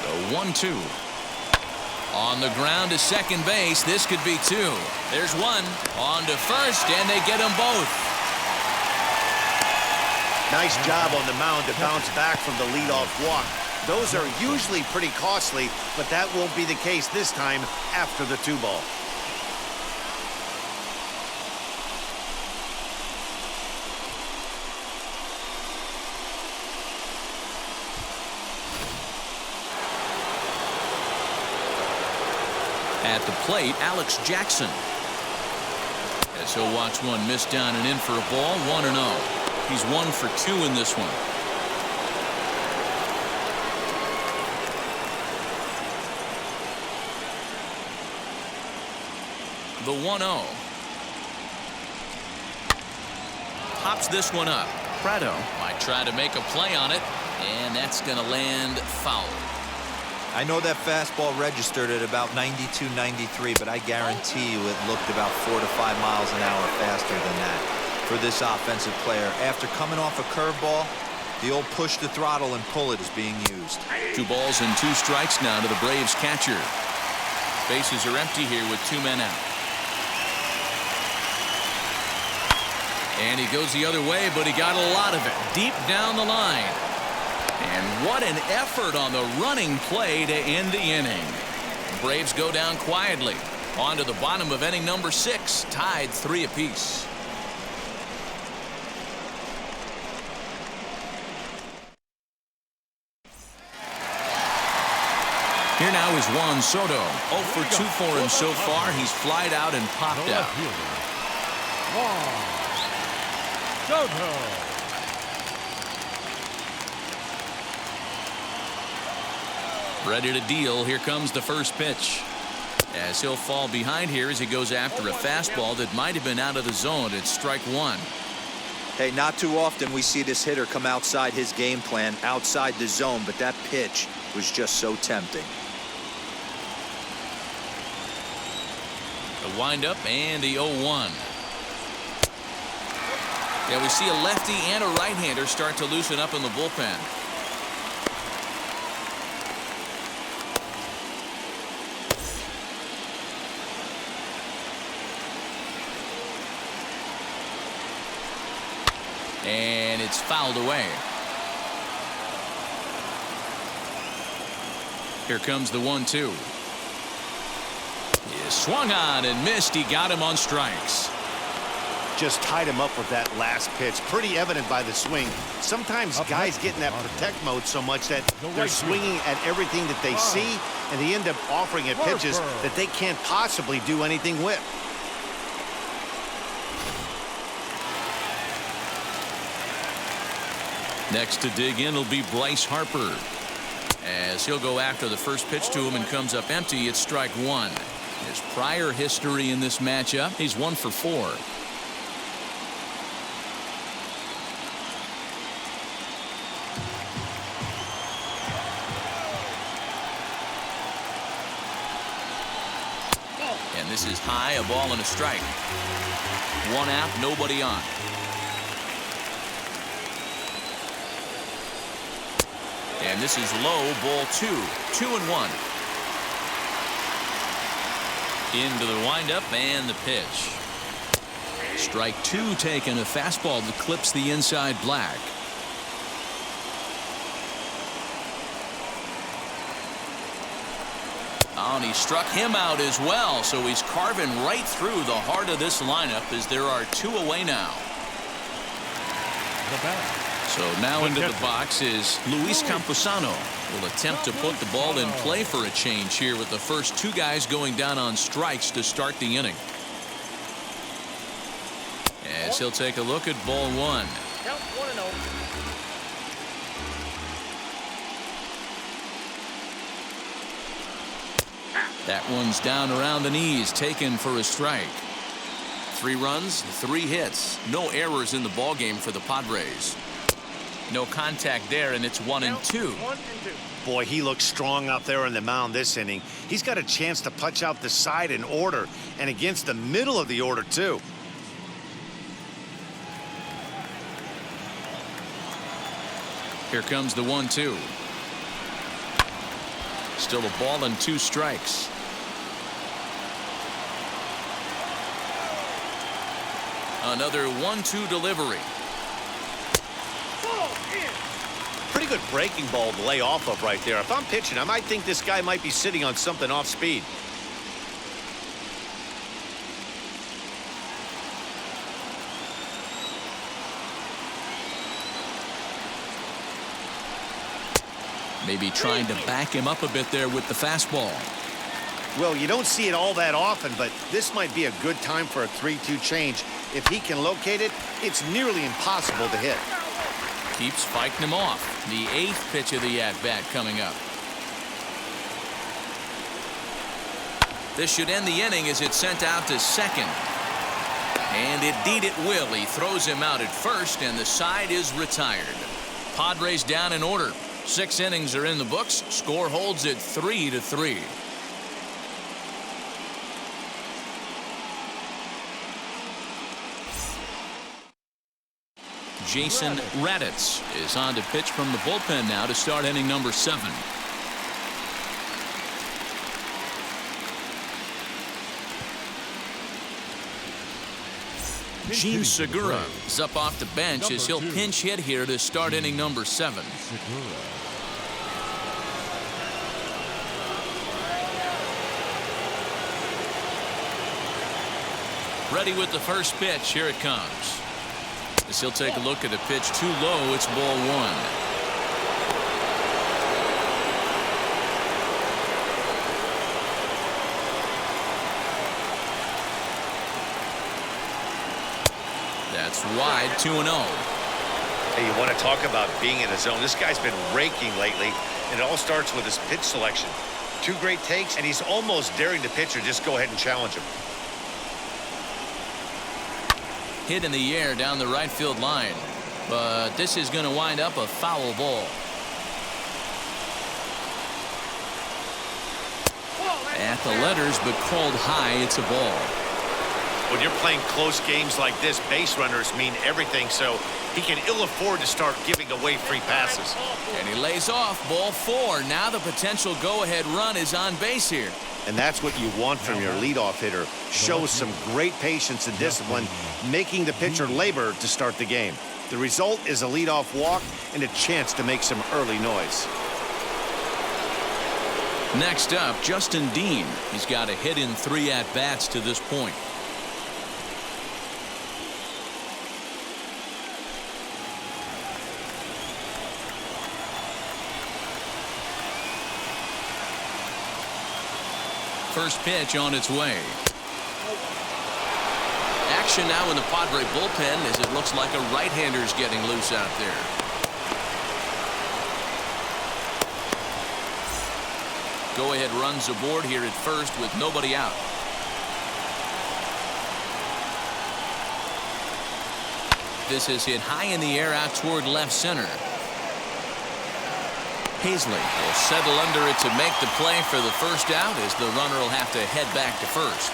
The 1-2. On the ground to second base. This could be 2. There's 1. On to first, and they get them both. Nice job on the mound to bounce back from the leadoff walk. Those are usually pretty costly, but that won't be the case this time after the 2-ball. At the plate, Alex Jackson. As he'll watch one miss down and in for a ball, 1-0. He's 1 for 2 in this one. The 1-0. Pops this one up. Prado might try to make a play on it, and that's going to land foul. I know that fastball registered at about 92, 93, but I guarantee you it looked about 4 to 5 miles an hour faster than that for this offensive player. After coming off a curveball, the old push the throttle and pull it is being used. 2 balls and 2 strikes now to the Braves catcher. Bases are empty here with 2 men out. And he goes the other way, but he got a lot of it deep down the line. And what an effort on the running play to end the inning. Braves go down quietly. On to the bottom of inning number 6, tied 3 apiece. Here now is Juan Soto. 0 for 2 for him so far. He's flied out and popped out. Juan Soto. Ready to deal. Here comes the first pitch. As he'll fall behind here as he goes after a fastball that might have been out of the zone. It's strike 1. Hey, not too often we see this hitter come outside his game plan, outside the zone, but that pitch was just so tempting. The windup and the 0-1. Yeah, we see a lefty and a right-hander start to loosen up in the bullpen. And it's fouled away. Here comes the 1-2. He swung on and missed. He got him on strikes. Just tied him up with that last pitch. Pretty evident by the swing. Sometimes guys get in that protect mode so much that they're swinging at everything that they see, and they end up offering at pitches that they can't possibly do anything with. Next to dig in will be Bryce Harper. As he'll go after the first pitch to him and comes up empty, it's strike 1. His prior history in this matchup, he's 1 for 4. And this is high, a ball and a strike. 1 out, nobody on. And this is low, ball 2. 2-1. Into the windup and the pitch. Strike 2 taken, a fastball that clips the inside black. Oh, and he struck him out as well, so he's carving right through the heart of this lineup as there are 2 away now. So now into the box is Luis Camposano. Will attempt to put the ball in play for a change here with the first 2 guys going down on strikes to start the inning. As he'll take a look at ball 1. Count 1-0. That one's down around the knees, taken for a strike. 3 runs, 3 hits, no errors in the ballgame for the Padres. No contact there, and it's 1-2. Boy, he looks strong out there on the mound this inning. He's got a chance to punch out the side in order, and against the middle of the order, too. Here comes the 1-2. Still a ball and 2 strikes. Another 1-2 delivery. Pretty good breaking ball to lay off of right there. If I'm pitching, I might think this guy might be sitting on something off speed. Maybe trying to back him up a bit there with the fastball. Well, you don't see it all that often, but this might be a good time for a 3-2 change. If he can locate it, it's nearly impossible to hit. Keeps fighting him off. The 8th pitch of the at-bat coming up. This should end the inning as it's sent out to second. And indeed it will. He throws him out at first, and the side is retired. Padres down in order. 6 innings are in the books. Score holds at 3-3. Jason Raditz is on to pitch from the bullpen now to start inning number 7. Gene Segura is up off the bench as he'll pinch hit here to start inning number 7. Ready with the first pitch. Here it comes. As he'll take a look at a pitch too low. It's ball 1. That's wide, 2-0. Hey, you want to talk about being in a zone? This guy's been raking lately, and it all starts with his pitch selection. 2 great takes, and he's almost daring the pitcher just go ahead and challenge him. Hit in the air down the right field line, but this is going to wind up a foul ball. At the letters, but called high. It's a ball. When you're playing close games like this, base runners mean everything, so he can ill afford to start giving away free passes. And he lays off. Ball 4. Now the potential go-ahead run is on base here. And that's what you want from your leadoff hitter. Shows some great patience and discipline, making the pitcher labor to start the game. The result is a leadoff walk and a chance to make some early noise. Next up, Justin Dean. He's got a hit in 3 at-bats to this point. First pitch on its way. Action now in the Padre bullpen as it looks like a right-hander's getting loose out there. Go-ahead runs aboard here at first with nobody out. This is hit high in the air out toward left center. Paisley will settle under it to make the play for the first out as the runner will have to head back to first.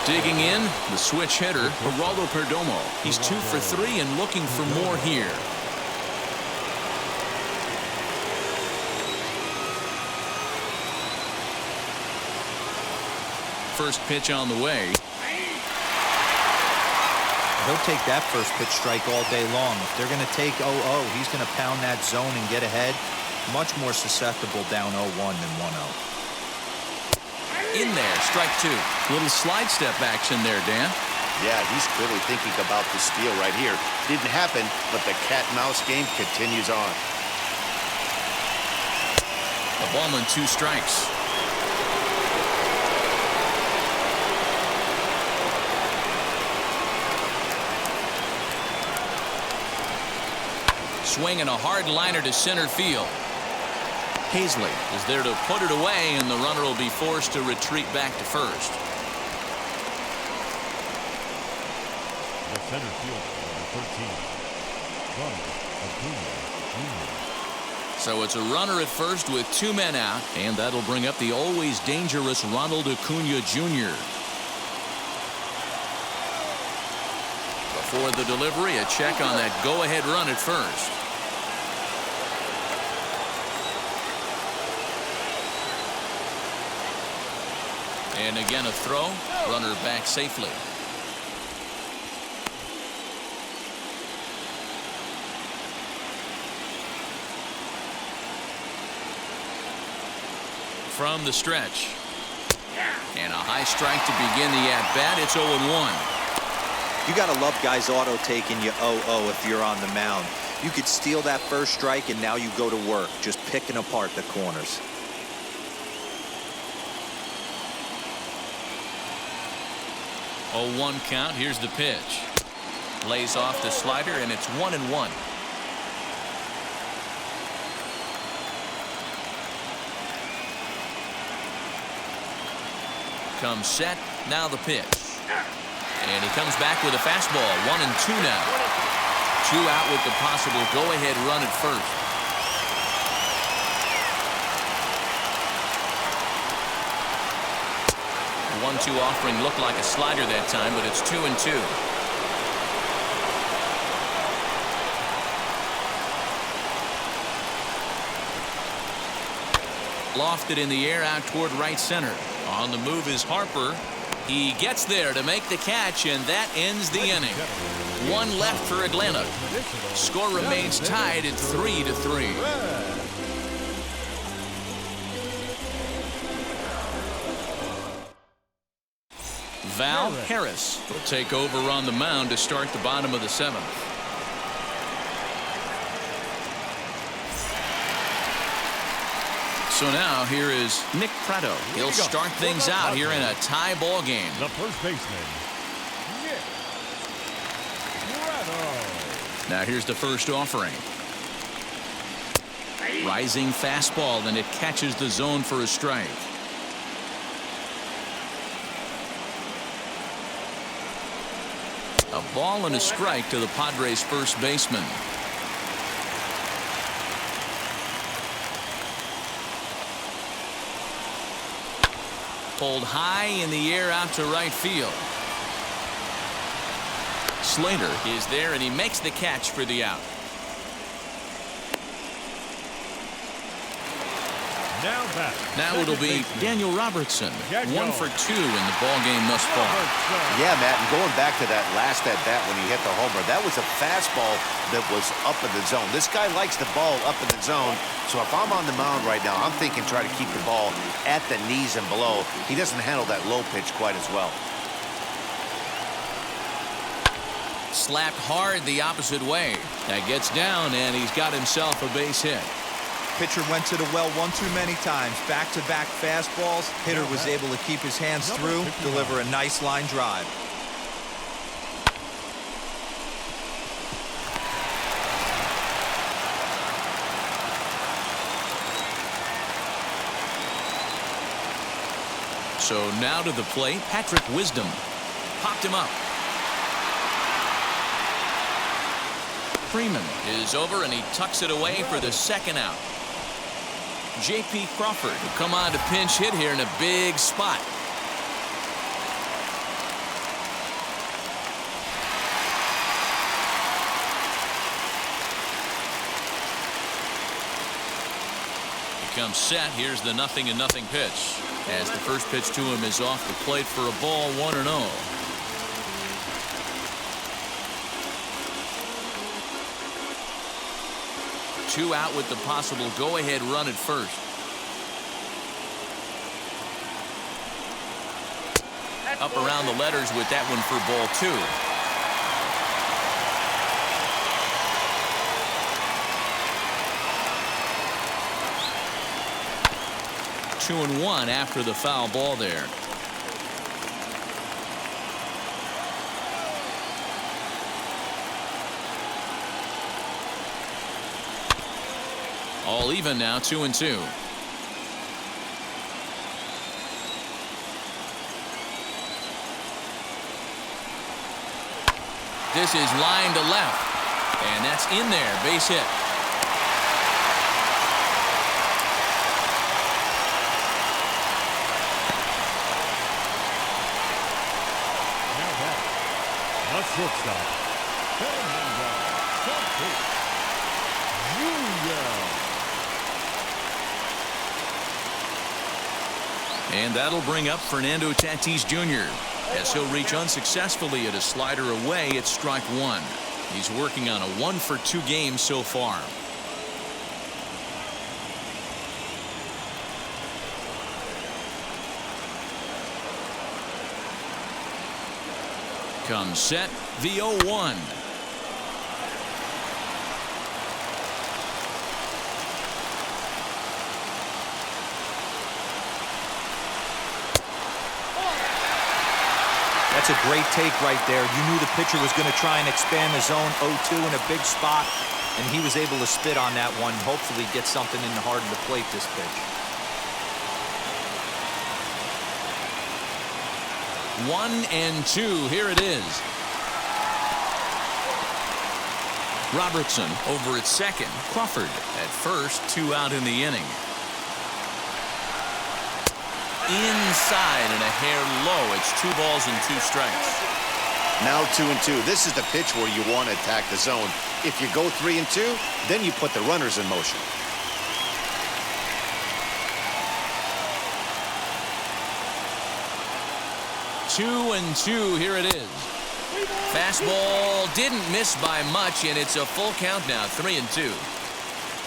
Digging in, the switch hitter, Geraldo Perdomo. He's 2 for 3 and looking for more here. First pitch on the way. He'll take that first pitch strike all day long. If they're going to take 0-0, he's going to pound that zone and get ahead. Much more susceptible down 0-1 than 1-0. In there, strike 2. Little slide step action there, Dan. Yeah, he's clearly thinking about the steal right here. Didn't happen, but the cat-mouse game continues on. A ball and 2 strikes. Swinging a hard liner to center field. Paisley is there to put it away, and the runner will be forced to retreat back to first. The center fielder, number 13, Ronald Acuna Jr. So it's a runner at first with 2 men out, and that'll bring up the always dangerous Ronald Acuna Jr. Before the delivery, a check on that go-ahead run at first. And again a throw. Runner back safely. From the stretch. And a high strike to begin the at-bat. It's 0-1. You got to love guys auto taking you 0-0 if you're on the mound. You could steal that first strike and now you go to work just picking apart the corners. Oh, 1 count. Here's the pitch. Lays off the slider, and it's 1-1. Comes set. Now the pitch. And he comes back with a fastball. 1-2 now. 2 out with the possible go-ahead run at first. 1-2 offering looked like a slider that time, but it's 2-2. Lofted in the air out toward right center. On the move is Harper. He gets there to make the catch, and that ends the inning. 1 left for Atlanta. Score remains tied at 3-3. Val Harris will take over on the mound to start the bottom of the 7th. So now here is Nick Pratto. He'll start things out here in a tie ball game. The first baseman, Nick Pratto. Now here's the first offering. Rising fastball, and it catches the zone for a strike. A ball and a strike to the Padres' first baseman. Pulled high in the air out to right field. Slater is there, and he makes the catch for the out. Now it'll be Daniel Robertson. 1 for 2 in the ball game thus far. Yeah, Matt, and going back to that last at bat when he hit the homer, that was a fastball that was up in the zone. This guy likes the ball up in the zone, so if I'm on the mound right now, I'm thinking try to keep the ball at the knees and below. He doesn't handle that low pitch quite as well. Slapped hard the opposite way. That gets down, and he's got himself a base hit. Pitcher went to the well one too many times. Back-to-back fastballs. Hitter was able to keep his hands through, deliver a nice line drive. So now to the plate, Patrick Wisdom. Popped him up. Freeman is over, and he tucks it away for the second out. J.P. Crawford will come on to pinch hit here in a big spot. He comes set. Here's the 0-0 pitch. As the first pitch to him is off the plate for a ball, 1-0. Two out with the possible go-ahead run at first. Up around the letters with that one for ball 2. Two and one after the foul ball there. All even now, 2-2. This is line to left, and that's in there, base hit. Now back, the shortstop, Fernando Tatis Jr. And that'll bring up Fernando Tatis Jr. as he'll reach unsuccessfully at a slider away at strike 1. He's working on a 1 for 2 game so far. Comes set, the 0-1. That's a great take right there. You knew the pitcher was going to try and expand the zone. 0-2 in a big spot, and he was able to spit on that one. Hopefully get something in the heart of the plate this pitch. 1-2. Here it is. Robertson over at second. Crawford at first. 2 out in the inning. Inside and a hair low. It's 2 balls and 2 strikes. Now 2-2. This is the pitch where you want to attack the zone. If you go 3-2, then you put the runners in motion. Two and two. Here it is. Fastball didn't miss by much, and it's a full count now. 3-2.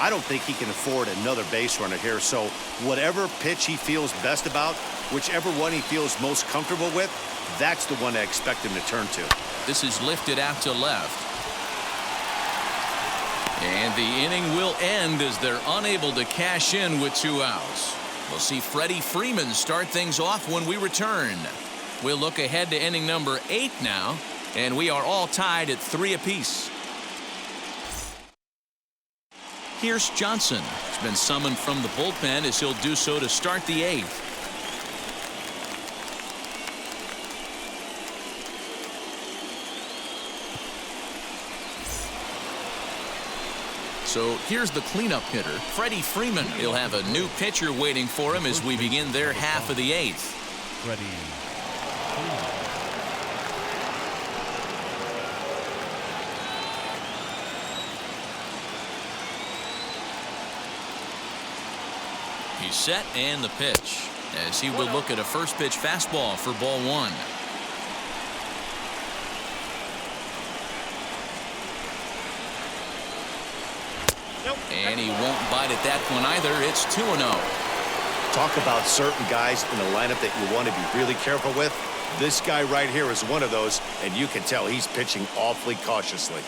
I don't think he can afford another base runner here, so whatever pitch he feels best about, whichever one he feels most comfortable with, that's the one I expect him to turn to. This is lifted out to left. And the inning will end as they're unable to cash in with 2 outs. We'll see Freddie Freeman start things off when we return. We'll look ahead to inning number 8 now, and we are all tied at 3 apiece. Here's Johnson. He's been summoned from the bullpen as he'll do so to start the 8th. So here's the cleanup hitter, Freddie Freeman. He'll have a new pitcher waiting for him as we begin their half of the 8th. Freddie Freeman. He's set and the pitch as he will look at a first pitch fastball for ball 1. And he won't bite at that one either. It's 2-0. Talk about certain guys in the lineup that you want to be really careful with. This guy right here is one of those, and you can tell he's pitching awfully cautiously.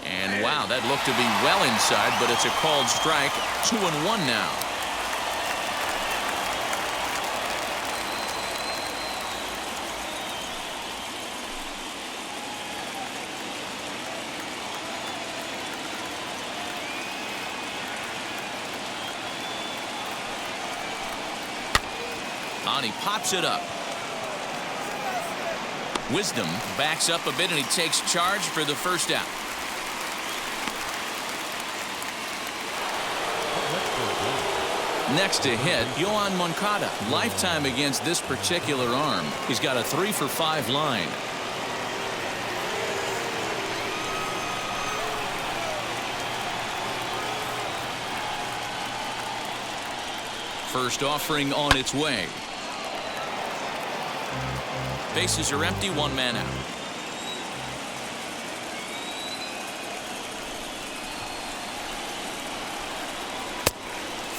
And wow, that looked to be well inside, but it's a called strike. 2-1 now. And he pops it up. Wisdom backs up a bit and he takes charge for the first out. Next to hit, Yoan Moncada. Lifetime against this particular arm. He's got a 3-for-5 line. First offering on its way. Bases are empty, 1 man out.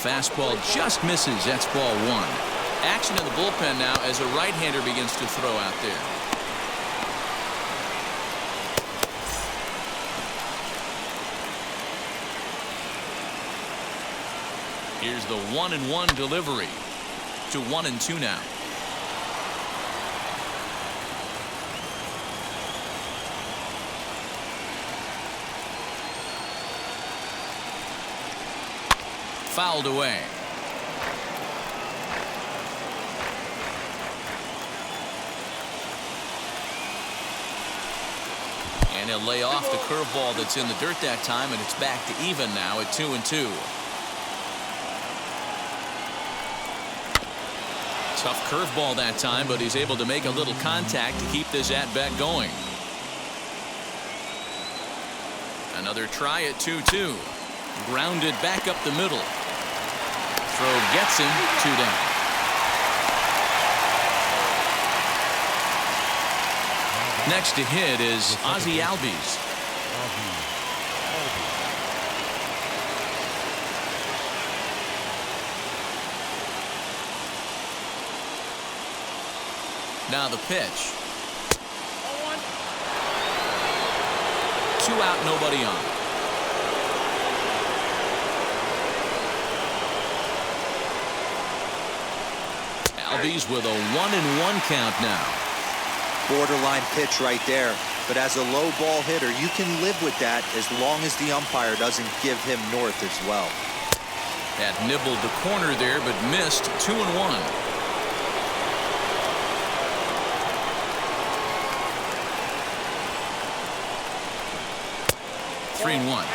Fastball just misses. That's ball 1. Action in the bullpen now as a right-hander begins to throw out there. Here's the 1-1 delivery to 1-2 now. Fouled away. And he'll lay off the curveball that's in the dirt that time, and it's back to even now at 2-2. Tough curveball that time, but he's able to make a little contact to keep this at-bat going. Another try at 2-2. Grounded back up the middle. Throw gets him. 2 down. Next to hit is Ozzie Albies. Now the pitch. 2 out, nobody on. Albies with a 1-1 count now. Borderline pitch right there. but as a low ball hitter, you can live with that as long as the umpire doesn't give him north as well. Had nibbled the corner there, but missed. 2-1. 3-1.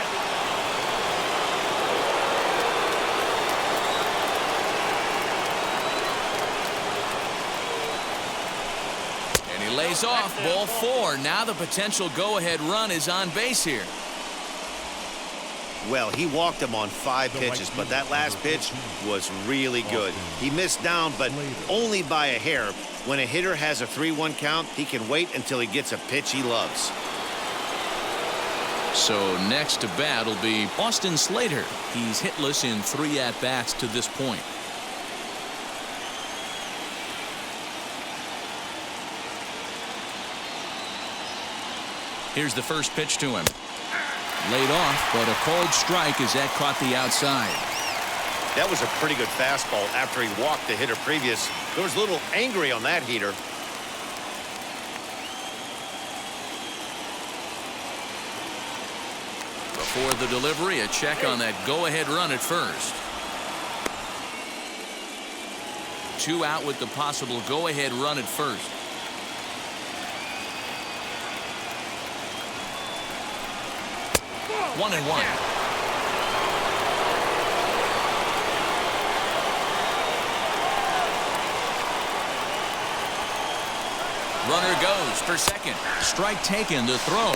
And he lays off. Ball 4. Now the potential go-ahead run is on base here. Well, he walked him on 5 pitches, but that last pitch was really good. He missed down, but only by a hair. When a hitter has a 3-1 count, he can wait until he gets a pitch he loves. So next to bat will be Austin Slater. He's hitless in 3 at-bats to this point. Here's the first pitch to him. Laid off, but a called strike as that caught the outside. That was a pretty good fastball after he walked the hitter previous. There was a little angry on that heater. Before the delivery, a check on that go-ahead run at first. 2 out with the possible go-ahead run at first. One and one. Runner goes for second. Strike taken. The throw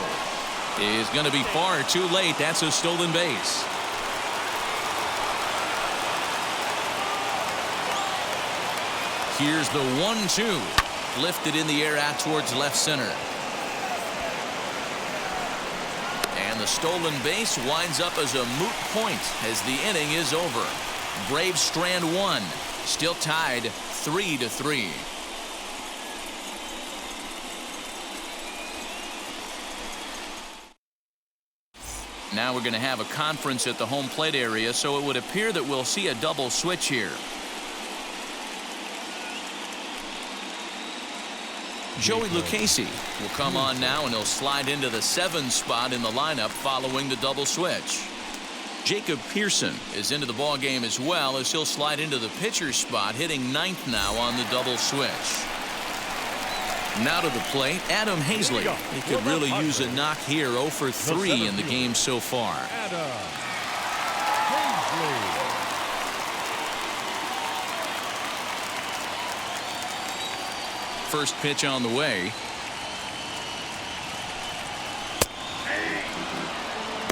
is going to be far too late. That's a stolen base. Here's the 1-2. Lifted in the air out towards left center. The stolen base winds up as a moot point as the inning is over. Braves strand 1. Still tied 3-3. Now we're going to have a conference at the home plate area, so it would appear that we'll see a double switch here. Joey Lucchesi will come on now, and he'll slide into the 7 spot in the lineup following the double switch. Jacob Pearson is into the ball game as well, as he'll slide into the pitcher spot, hitting 9th now on the double switch. Now to the plate, Adam Hazley. He could really use a knock here. 0 for 3 in the game so far. Adam Hazley. First pitch on the way.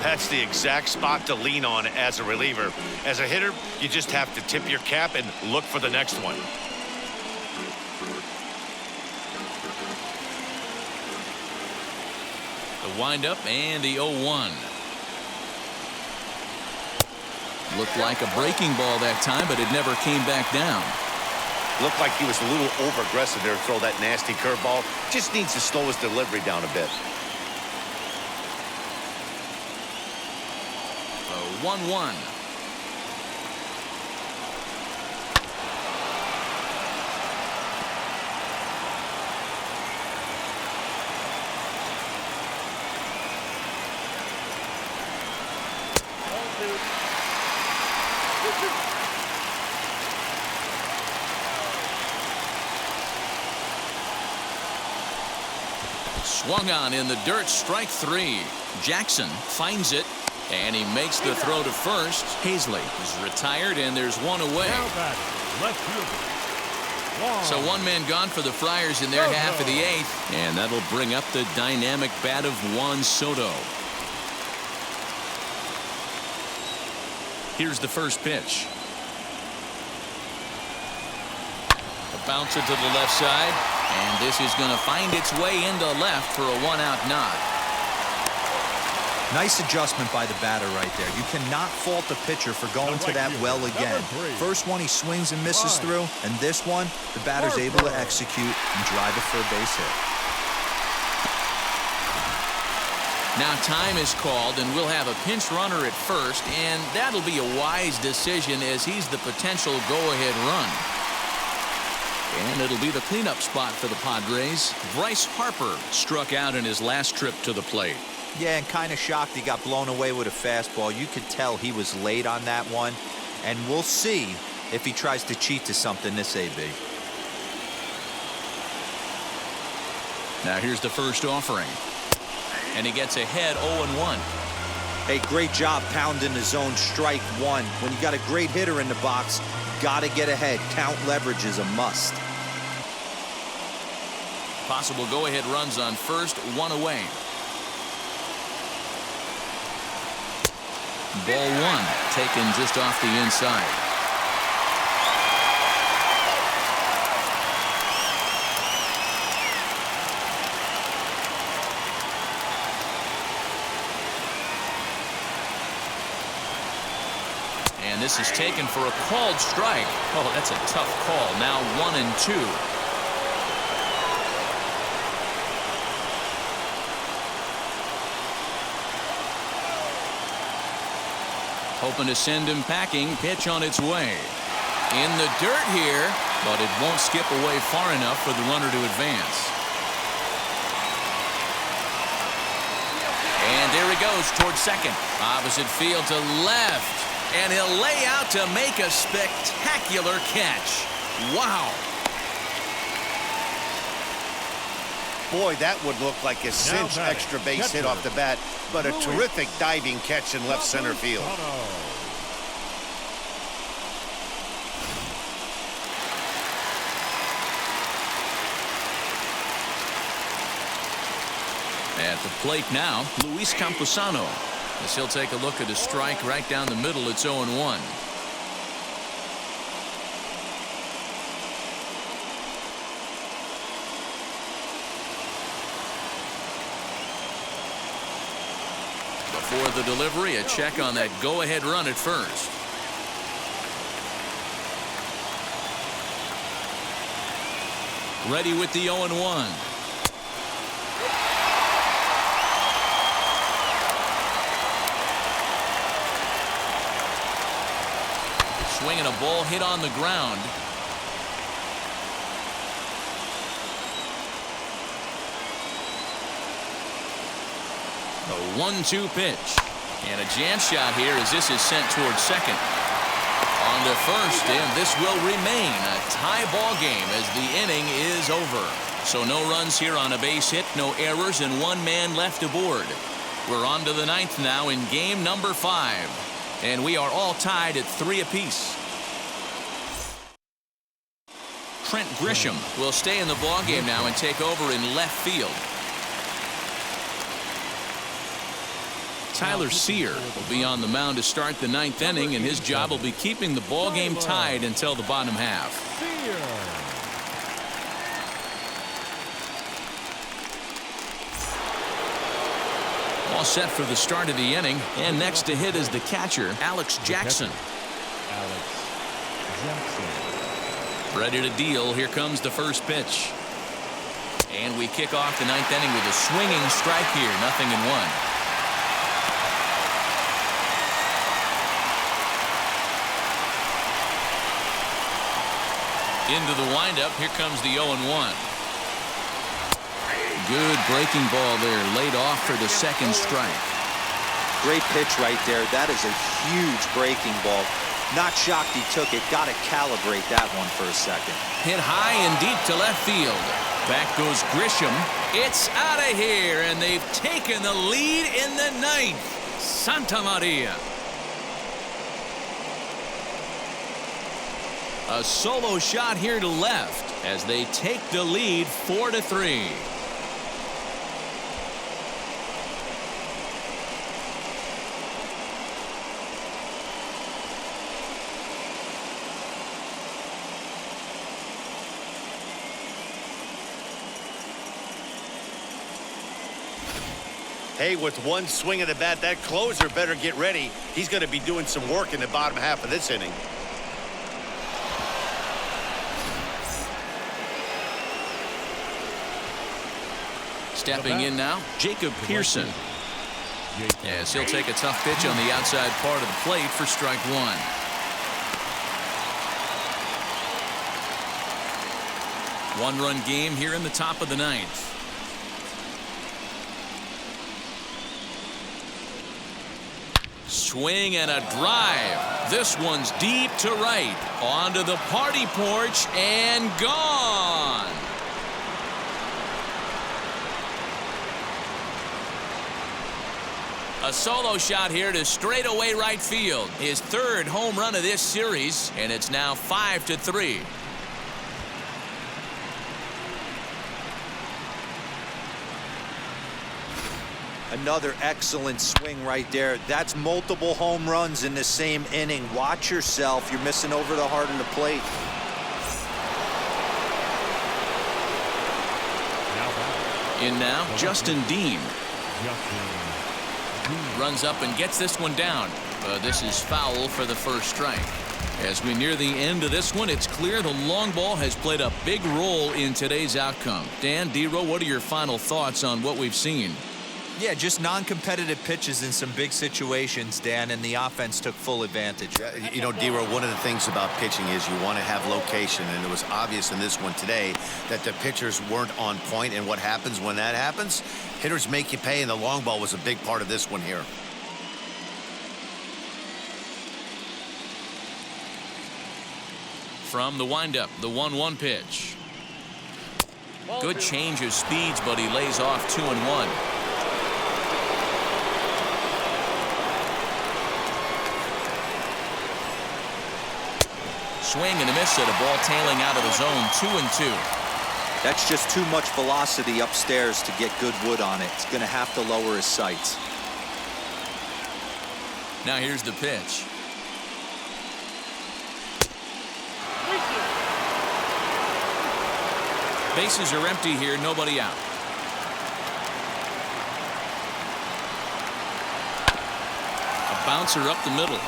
That's the exact spot to lean on as a reliever. As a hitter, you just have to tip your cap and look for the next one. The windup and the 0-1. Looked like a breaking ball that time, but it never came back down. Looked like he was a little over-aggressive there to throw that nasty curveball. Just needs to slow his delivery down a bit. 1-1. Swung on in the dirt, strike 3. Jackson finds it, and he makes the throw to first. Hazley is retired, and there's one away. Now batting, left fielder. So 1 man gone for the Friars in their half of the 8th, and that'll bring up the dynamic bat of Juan Soto. Here's the first pitch. A bouncer to the left side, and this is going to find its way into left for a 1-out nod. Nice adjustment by the batter right there. You cannot fault the pitcher for going to that well again. First one he swings and misses through, and this one the batter's able to execute and drive it for a base hit. Now time is called, and we'll have a pinch runner at first, and that'll be a wise decision as he's the potential go-ahead run. And it'll be the cleanup spot for the Padres. Bryce Harper struck out in his last trip to the plate. Yeah, and kind of shocked he got blown away with a fastball. You could tell he was late on that one. And we'll see if he tries to cheat to something this AB. Now here's the first offering. And he gets ahead 0-1. Hey, great job pounding the zone strike one. When you got a great hitter in the box, got to get ahead. Count leverage is a must. Possible go-ahead runs on first, one away. Ball one, taken just off the inside. And this is taken for a called strike. Oh, that's a tough call. Now 1-2. Hoping to send him packing. Pitch on its way. In the dirt here, but it won't skip away far enough for the runner to advance. And there he goes towards second. Opposite field to left. And he'll lay out to make a spectacular catch. Wow. Boy, that would look like a cinch extra base hit off the bat, but a terrific diving catch in left center field. At the plate now, Luis Campusano. As he'll take a look at a strike right down the middle. It's 0-1. Before the delivery, a check on that go-ahead run at first. Ready with the 0-1. Swinging a ball hit on the ground. A 1-2 pitch. And a jam shot here as this is sent towards second. On to first, and this will remain a tie ball game as the inning is over. So no runs here on a base hit, no errors, and one man left aboard. We're on to the ninth now in game number 5. And we are all tied at 3 apiece. Trent Grisham will stay in the ballgame now and take over in left field. Tyler Sear will be on the mound to start the 9th inning, and his job will be keeping the ballgame tied until the bottom half. All set for the start of the inning, and next to hit is the catcher, Alex Jackson. Ready to deal. Here comes the first pitch. And we kick off the 9th inning with a swinging strike here. 0-1. Into the windup. Here comes the 0-1. Good breaking ball there, laid off for the second strike. Great pitch right there. That is a huge breaking ball. Not shocked he took it. Got to calibrate that one for a second. Hit high and deep to left field. Back goes Grisham. It's out of here, and they've taken the lead in the 9th. Santa Maria. A solo shot here to left as they take the lead 4-3. Hey, with one swing of the bat, that closer better get ready. He's going to be doing some work in the bottom half of this inning. Stepping in now, Jacob Pearson. Yes, he'll take a tough pitch on the outside part of the plate for strike one. One-run game here in the top of the ninth. Swing and a drive. This one's deep to right. Onto the party porch and gone. A solo shot here to straightaway right field. His third home run of this series, and it's now 5-3. Another excellent swing right there. That's multiple home runs in the same inning. Watch yourself. You're missing over the heart of the plate. In now, Justin Dean. Runs up and gets this one down. This is foul for the first strike. As we near the end of this one, it's clear the long ball has played a big role in today's outcome. Dan, D-Row, what are your final thoughts on what we've seen? Yeah, just non-competitive pitches in some big situations, Dan, and the offense took full advantage. You know, D-Row, one of the things about pitching is you want to have location, and it was obvious in this one today that the pitchers weren't on point, and what happens when that happens? Hitters make you pay, and the long ball was a big part of this one here. From the windup, the 1-1 pitch. Good change of speeds, but he lays off 2-1. Swing and a miss at a ball tailing out of the zone, 2-2. That's just too much velocity upstairs to get good wood on it. It's going to have to lower his sights. Now here's the pitch. Bases are empty here, nobody out. A bouncer up the middle.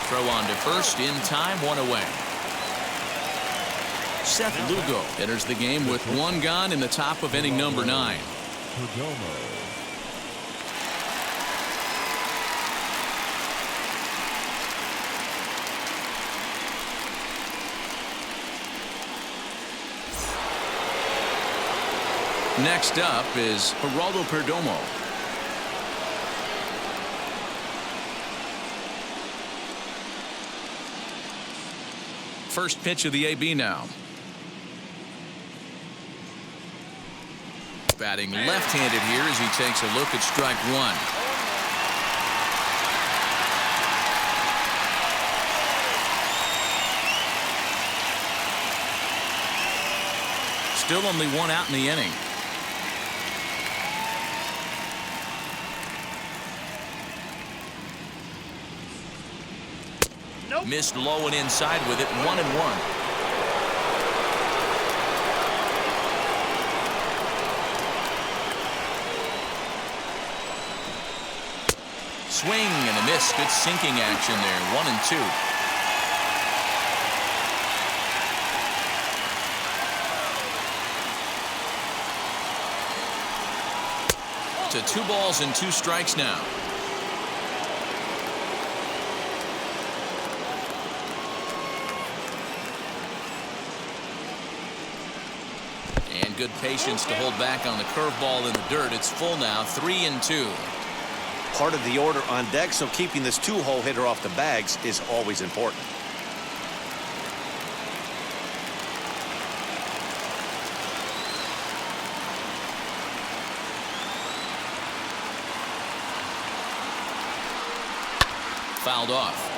Throw on to first in time, one away. Seth Lugo enters the game with one gone in the top of inning number 9. Next up is Geraldo Perdomo. First pitch of the AB now. Batting left-handed here as he takes a look at strike one. Still only one out in the inning. Missed low and inside with it, 1-1. Swing and a miss. Good sinking action there, 1-2. To 2 balls and 2 strikes now. And good patience to hold back on the curveball in the dirt. It's full now, 3-2. Part of the order on deck, so keeping this 2-hole hitter off the bags is always important. Fouled off.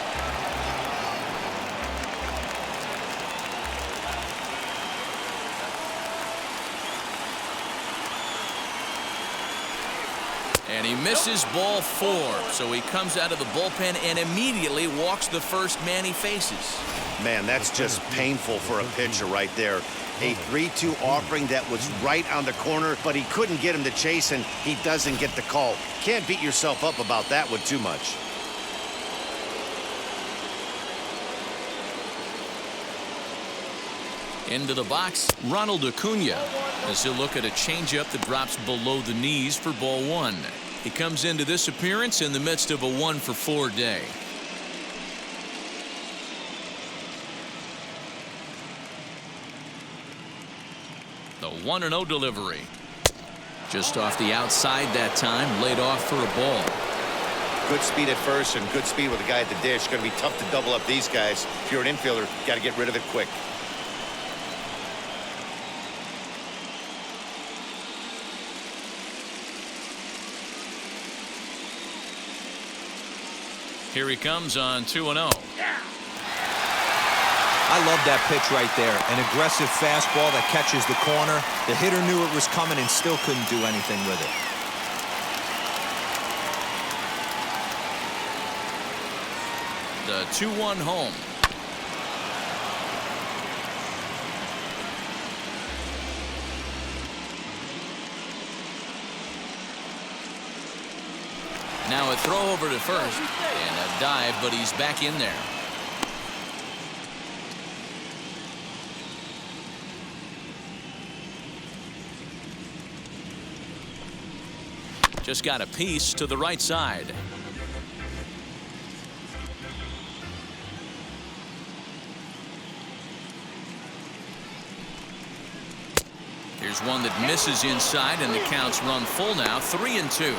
And he misses ball 4. So he comes out of the bullpen and immediately walks the first man he faces. Man, that's just painful for a pitcher right there. A 3-2 offering that was right on the corner, but he couldn't get him to chase, and he doesn't get the call. Can't beat yourself up about that one too much. Into the box, Ronald Acuna, as he'll look at a changeup that drops below the knees for ball 1. He comes into this appearance in the midst of a 1-for-4 day. The 1-0 delivery. Just off the outside that time, laid off for a ball. Good speed at first and good speed with the guy at the dish. Going to be tough to double up these guys. If you're an infielder, got to get rid of it quick. Here he comes on 2-0. I love that pitch right there. An aggressive fastball that catches the corner. The hitter knew it was coming and still couldn't do anything with it. The 2-1 home. Now a throw over to first and a dive, but he's back in there. Just got a piece to the right side. Here's one that misses inside, and the count's run full now, 3-2.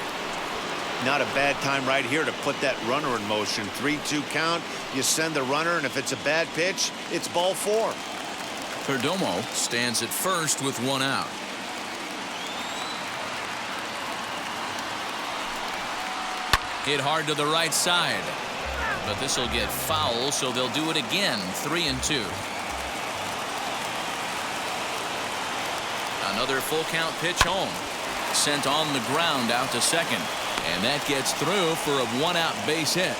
Not a bad time right here to put that runner in motion. 3-2 count. You send the runner, and if it's a bad pitch, it's ball 4. Perdomo stands at first with 1 out. Hit hard to the right side, but this will get foul, so they'll do it again. 3-2. Another full count pitch home. Sent on the ground out to second, and that gets through for a 1-out base hit.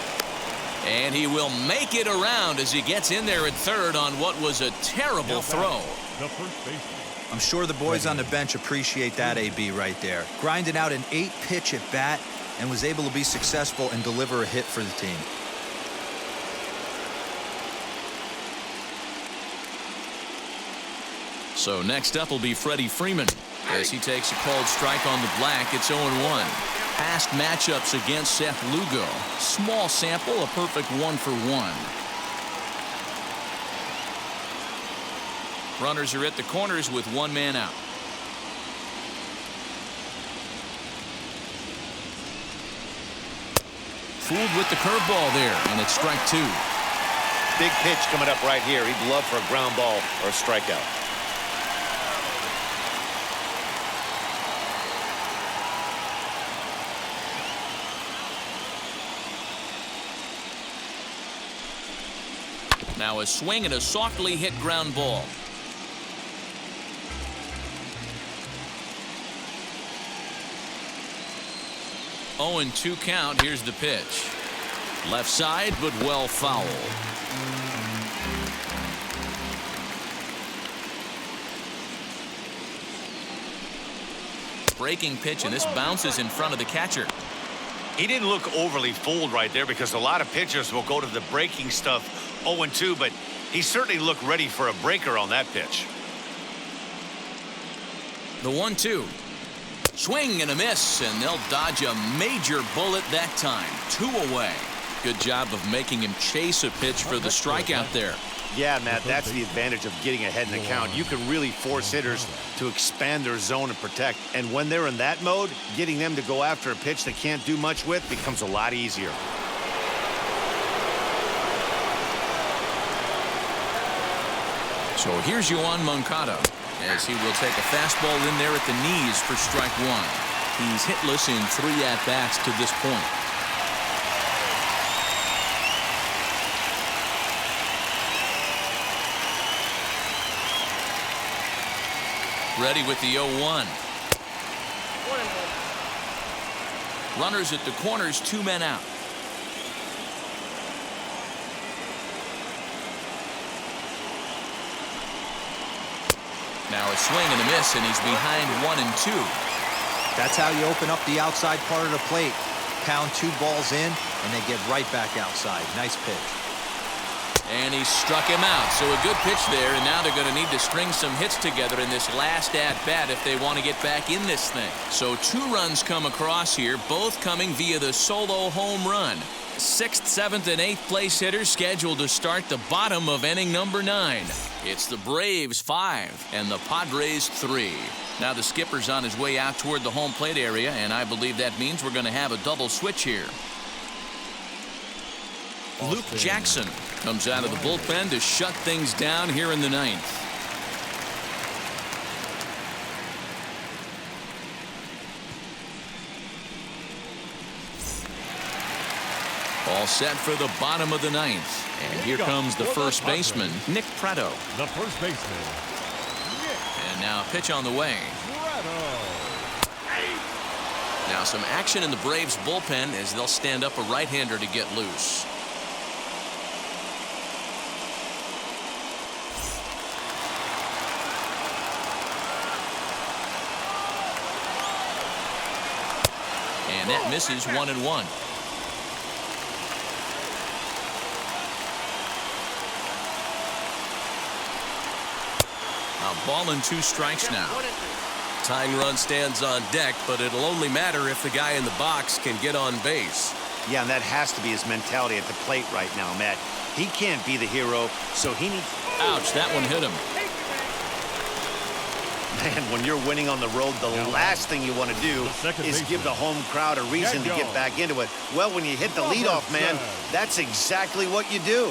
And he will make it around as he gets in there at third on what was a terrible throw. The first baseman. I'm sure the boys on the bench appreciate that, AB, right there. Grinding out an 8-pitch at bat and was able to be successful and deliver a hit for the team. So next up will be Freddie Freeman as he takes a called strike on the black. It's 0-1. Past matchups against Seth Lugo. Small sample, a perfect 1-for-1. Runners are at the corners with 1 man out. Fooled with the curveball there, and it's strike 2. Big pitch coming up right here. He'd love for a ground ball or a strikeout. Now a swing and a softly hit ground ball. Oh, and 2 count. Here's the pitch. Left side, but well foul. Breaking pitch, and this bounces in front of the catcher. He didn't look overly fooled right there because a lot of pitchers will go to the breaking stuff 0-2, but he certainly looked ready for a breaker on that pitch. The 1-2. Swing and a miss, and they'll dodge a major bullet that time. 2 away. Good job of making him chase a pitch for the strikeout there. Yeah, Matt, that's the advantage of getting ahead in the count. You can really force hitters to expand their zone and protect. And when they're in that mode, getting them to go after a pitch they can't do much with becomes a lot easier. So here's Yoan Moncada as he will take a fastball in there at the knees for strike 1. He's hitless in 3 at-bats to this point. Ready with the 0-1. Runners at the corners, 2 men out. Now a swing and a miss, and he's behind 1-2. That's how you open up the outside part of the plate. Pound 2 balls in, and they get right back outside. Nice pitch. And he struck him out. So a good pitch there, and now they're going to need to string some hits together in this last at-bat if they want to get back in this thing. So 2 runs come across here, both coming via the solo home run. 6th, 7th, and 8th place hitters scheduled to start the bottom of inning number 9. It's the Braves 5 and the Padres 3. Now the skipper's on his way out toward the home plate area, and I believe that means we're going to have a double switch here. Luke Jackson comes out of the bullpen to shut things down here in the 9th. All set for the bottom of the 9th. And here comes the first baseman, Nick Pratto. The first baseman, And now a pitch on the way. Now some action in the Braves bullpen as they'll stand up a right-hander to get loose. And that misses 1-1. A ball and 2 strikes now. Tying run stands on deck, but it'll only matter if the guy in the box can get on base. Yeah, and that has to be his mentality at the plate right now, Matt. He can't be the hero, so he needs... Ouch, that one hit him. Man, when you're winning on the road, the last thing you want to do is give the home crowd a reason to get back into it. Well, when you hit the leadoff man, that's exactly what you do.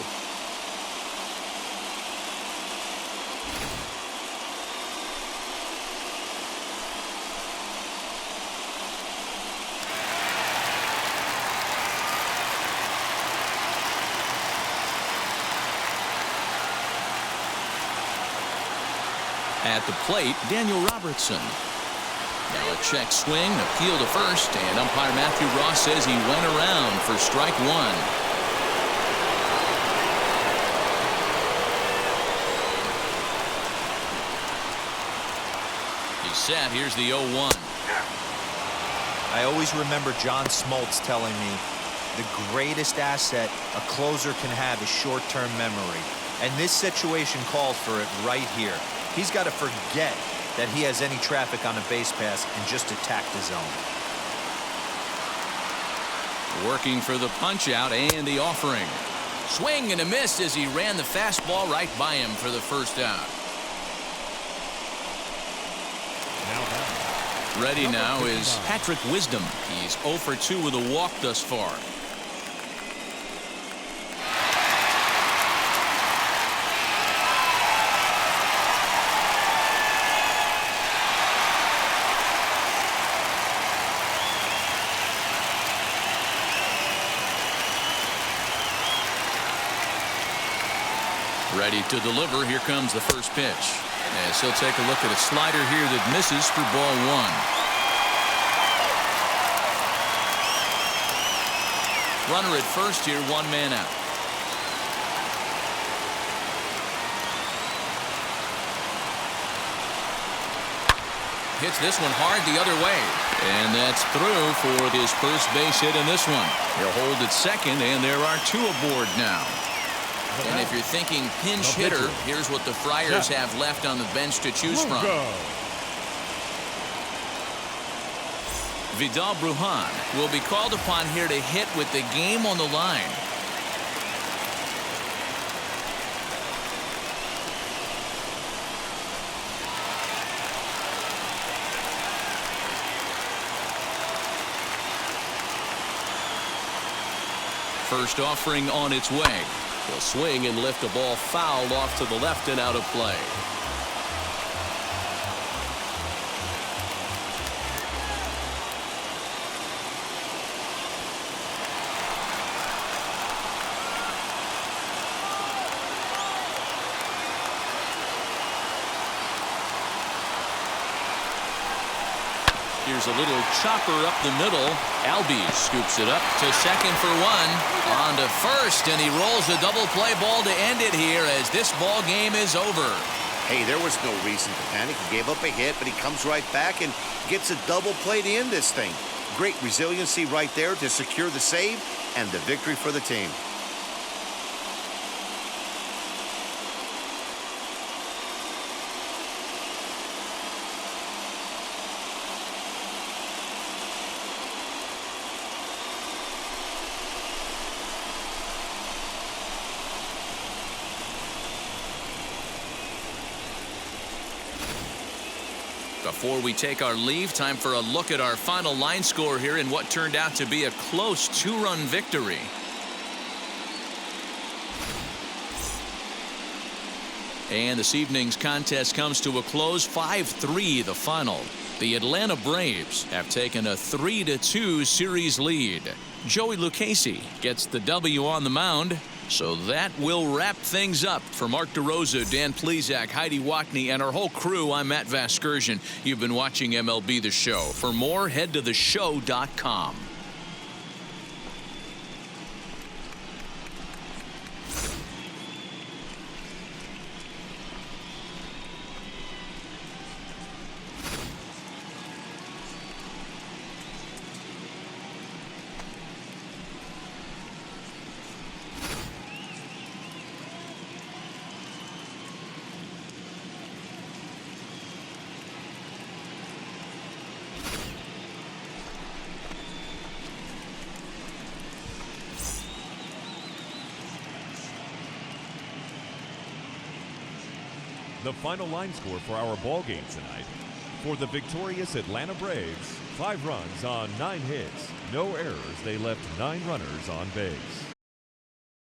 At the plate, Daniel Robertson. Now a check swing, appeal to first, and umpire Matthew Ross says he went around for strike 1. He's set. Here's the 0-1. I always remember John Smoltz telling me the greatest asset a closer can have is short-term memory. And this situation calls for it right here. He's got to forget that he has any traffic on a base pass and just attack the zone. Working for the punch out and the offering. Swing and a miss as he ran the fastball right by him for the first out. Ready now is Patrick Wisdom. He's 0 for 2 with a walk thus far. Ready to deliver. Here comes the first pitch. As he'll take a look at a slider here that misses for ball 1. Runner at first here, 1 man out. Hits this one hard the other way. And that's through for his first base hit in this one. He'll hold at second, and there are 2 aboard now. And if you're thinking pinch hitter, here's what the Friars have left on the bench to choose from. Vidal Brujan will be called upon here to hit with the game on the line. First offering on its way. He'll swing and lift a ball foul off to the left and out of play. Here's a little chopper up the middle. Albies scoops it up to second for 1. On to first, and he rolls a double play ball to end it here as this ball game is over. Hey, there was no reason to panic. He gave up a hit, but he comes right back and gets a double play to end this thing. Great resiliency right there to secure the save and the victory for the team. Before we take our leave, time for a look at our final line score here in what turned out to be a close 2-run victory. And this evening's contest comes to a close, 5-3 the final. The Atlanta Braves have taken a 3-2 series lead. Joey Lucchesi gets the W on the mound. So that will wrap things up. For Mark DeRosa, Dan Plesac, Heidi Watney, and our whole crew, I'm Matt Vasgersian. You've been watching MLB The Show. For more, head to theshow.com. The final line score for our ball game tonight. For the victorious Atlanta Braves, 5 runs on 9 hits. No errors. They left 9 runners on base.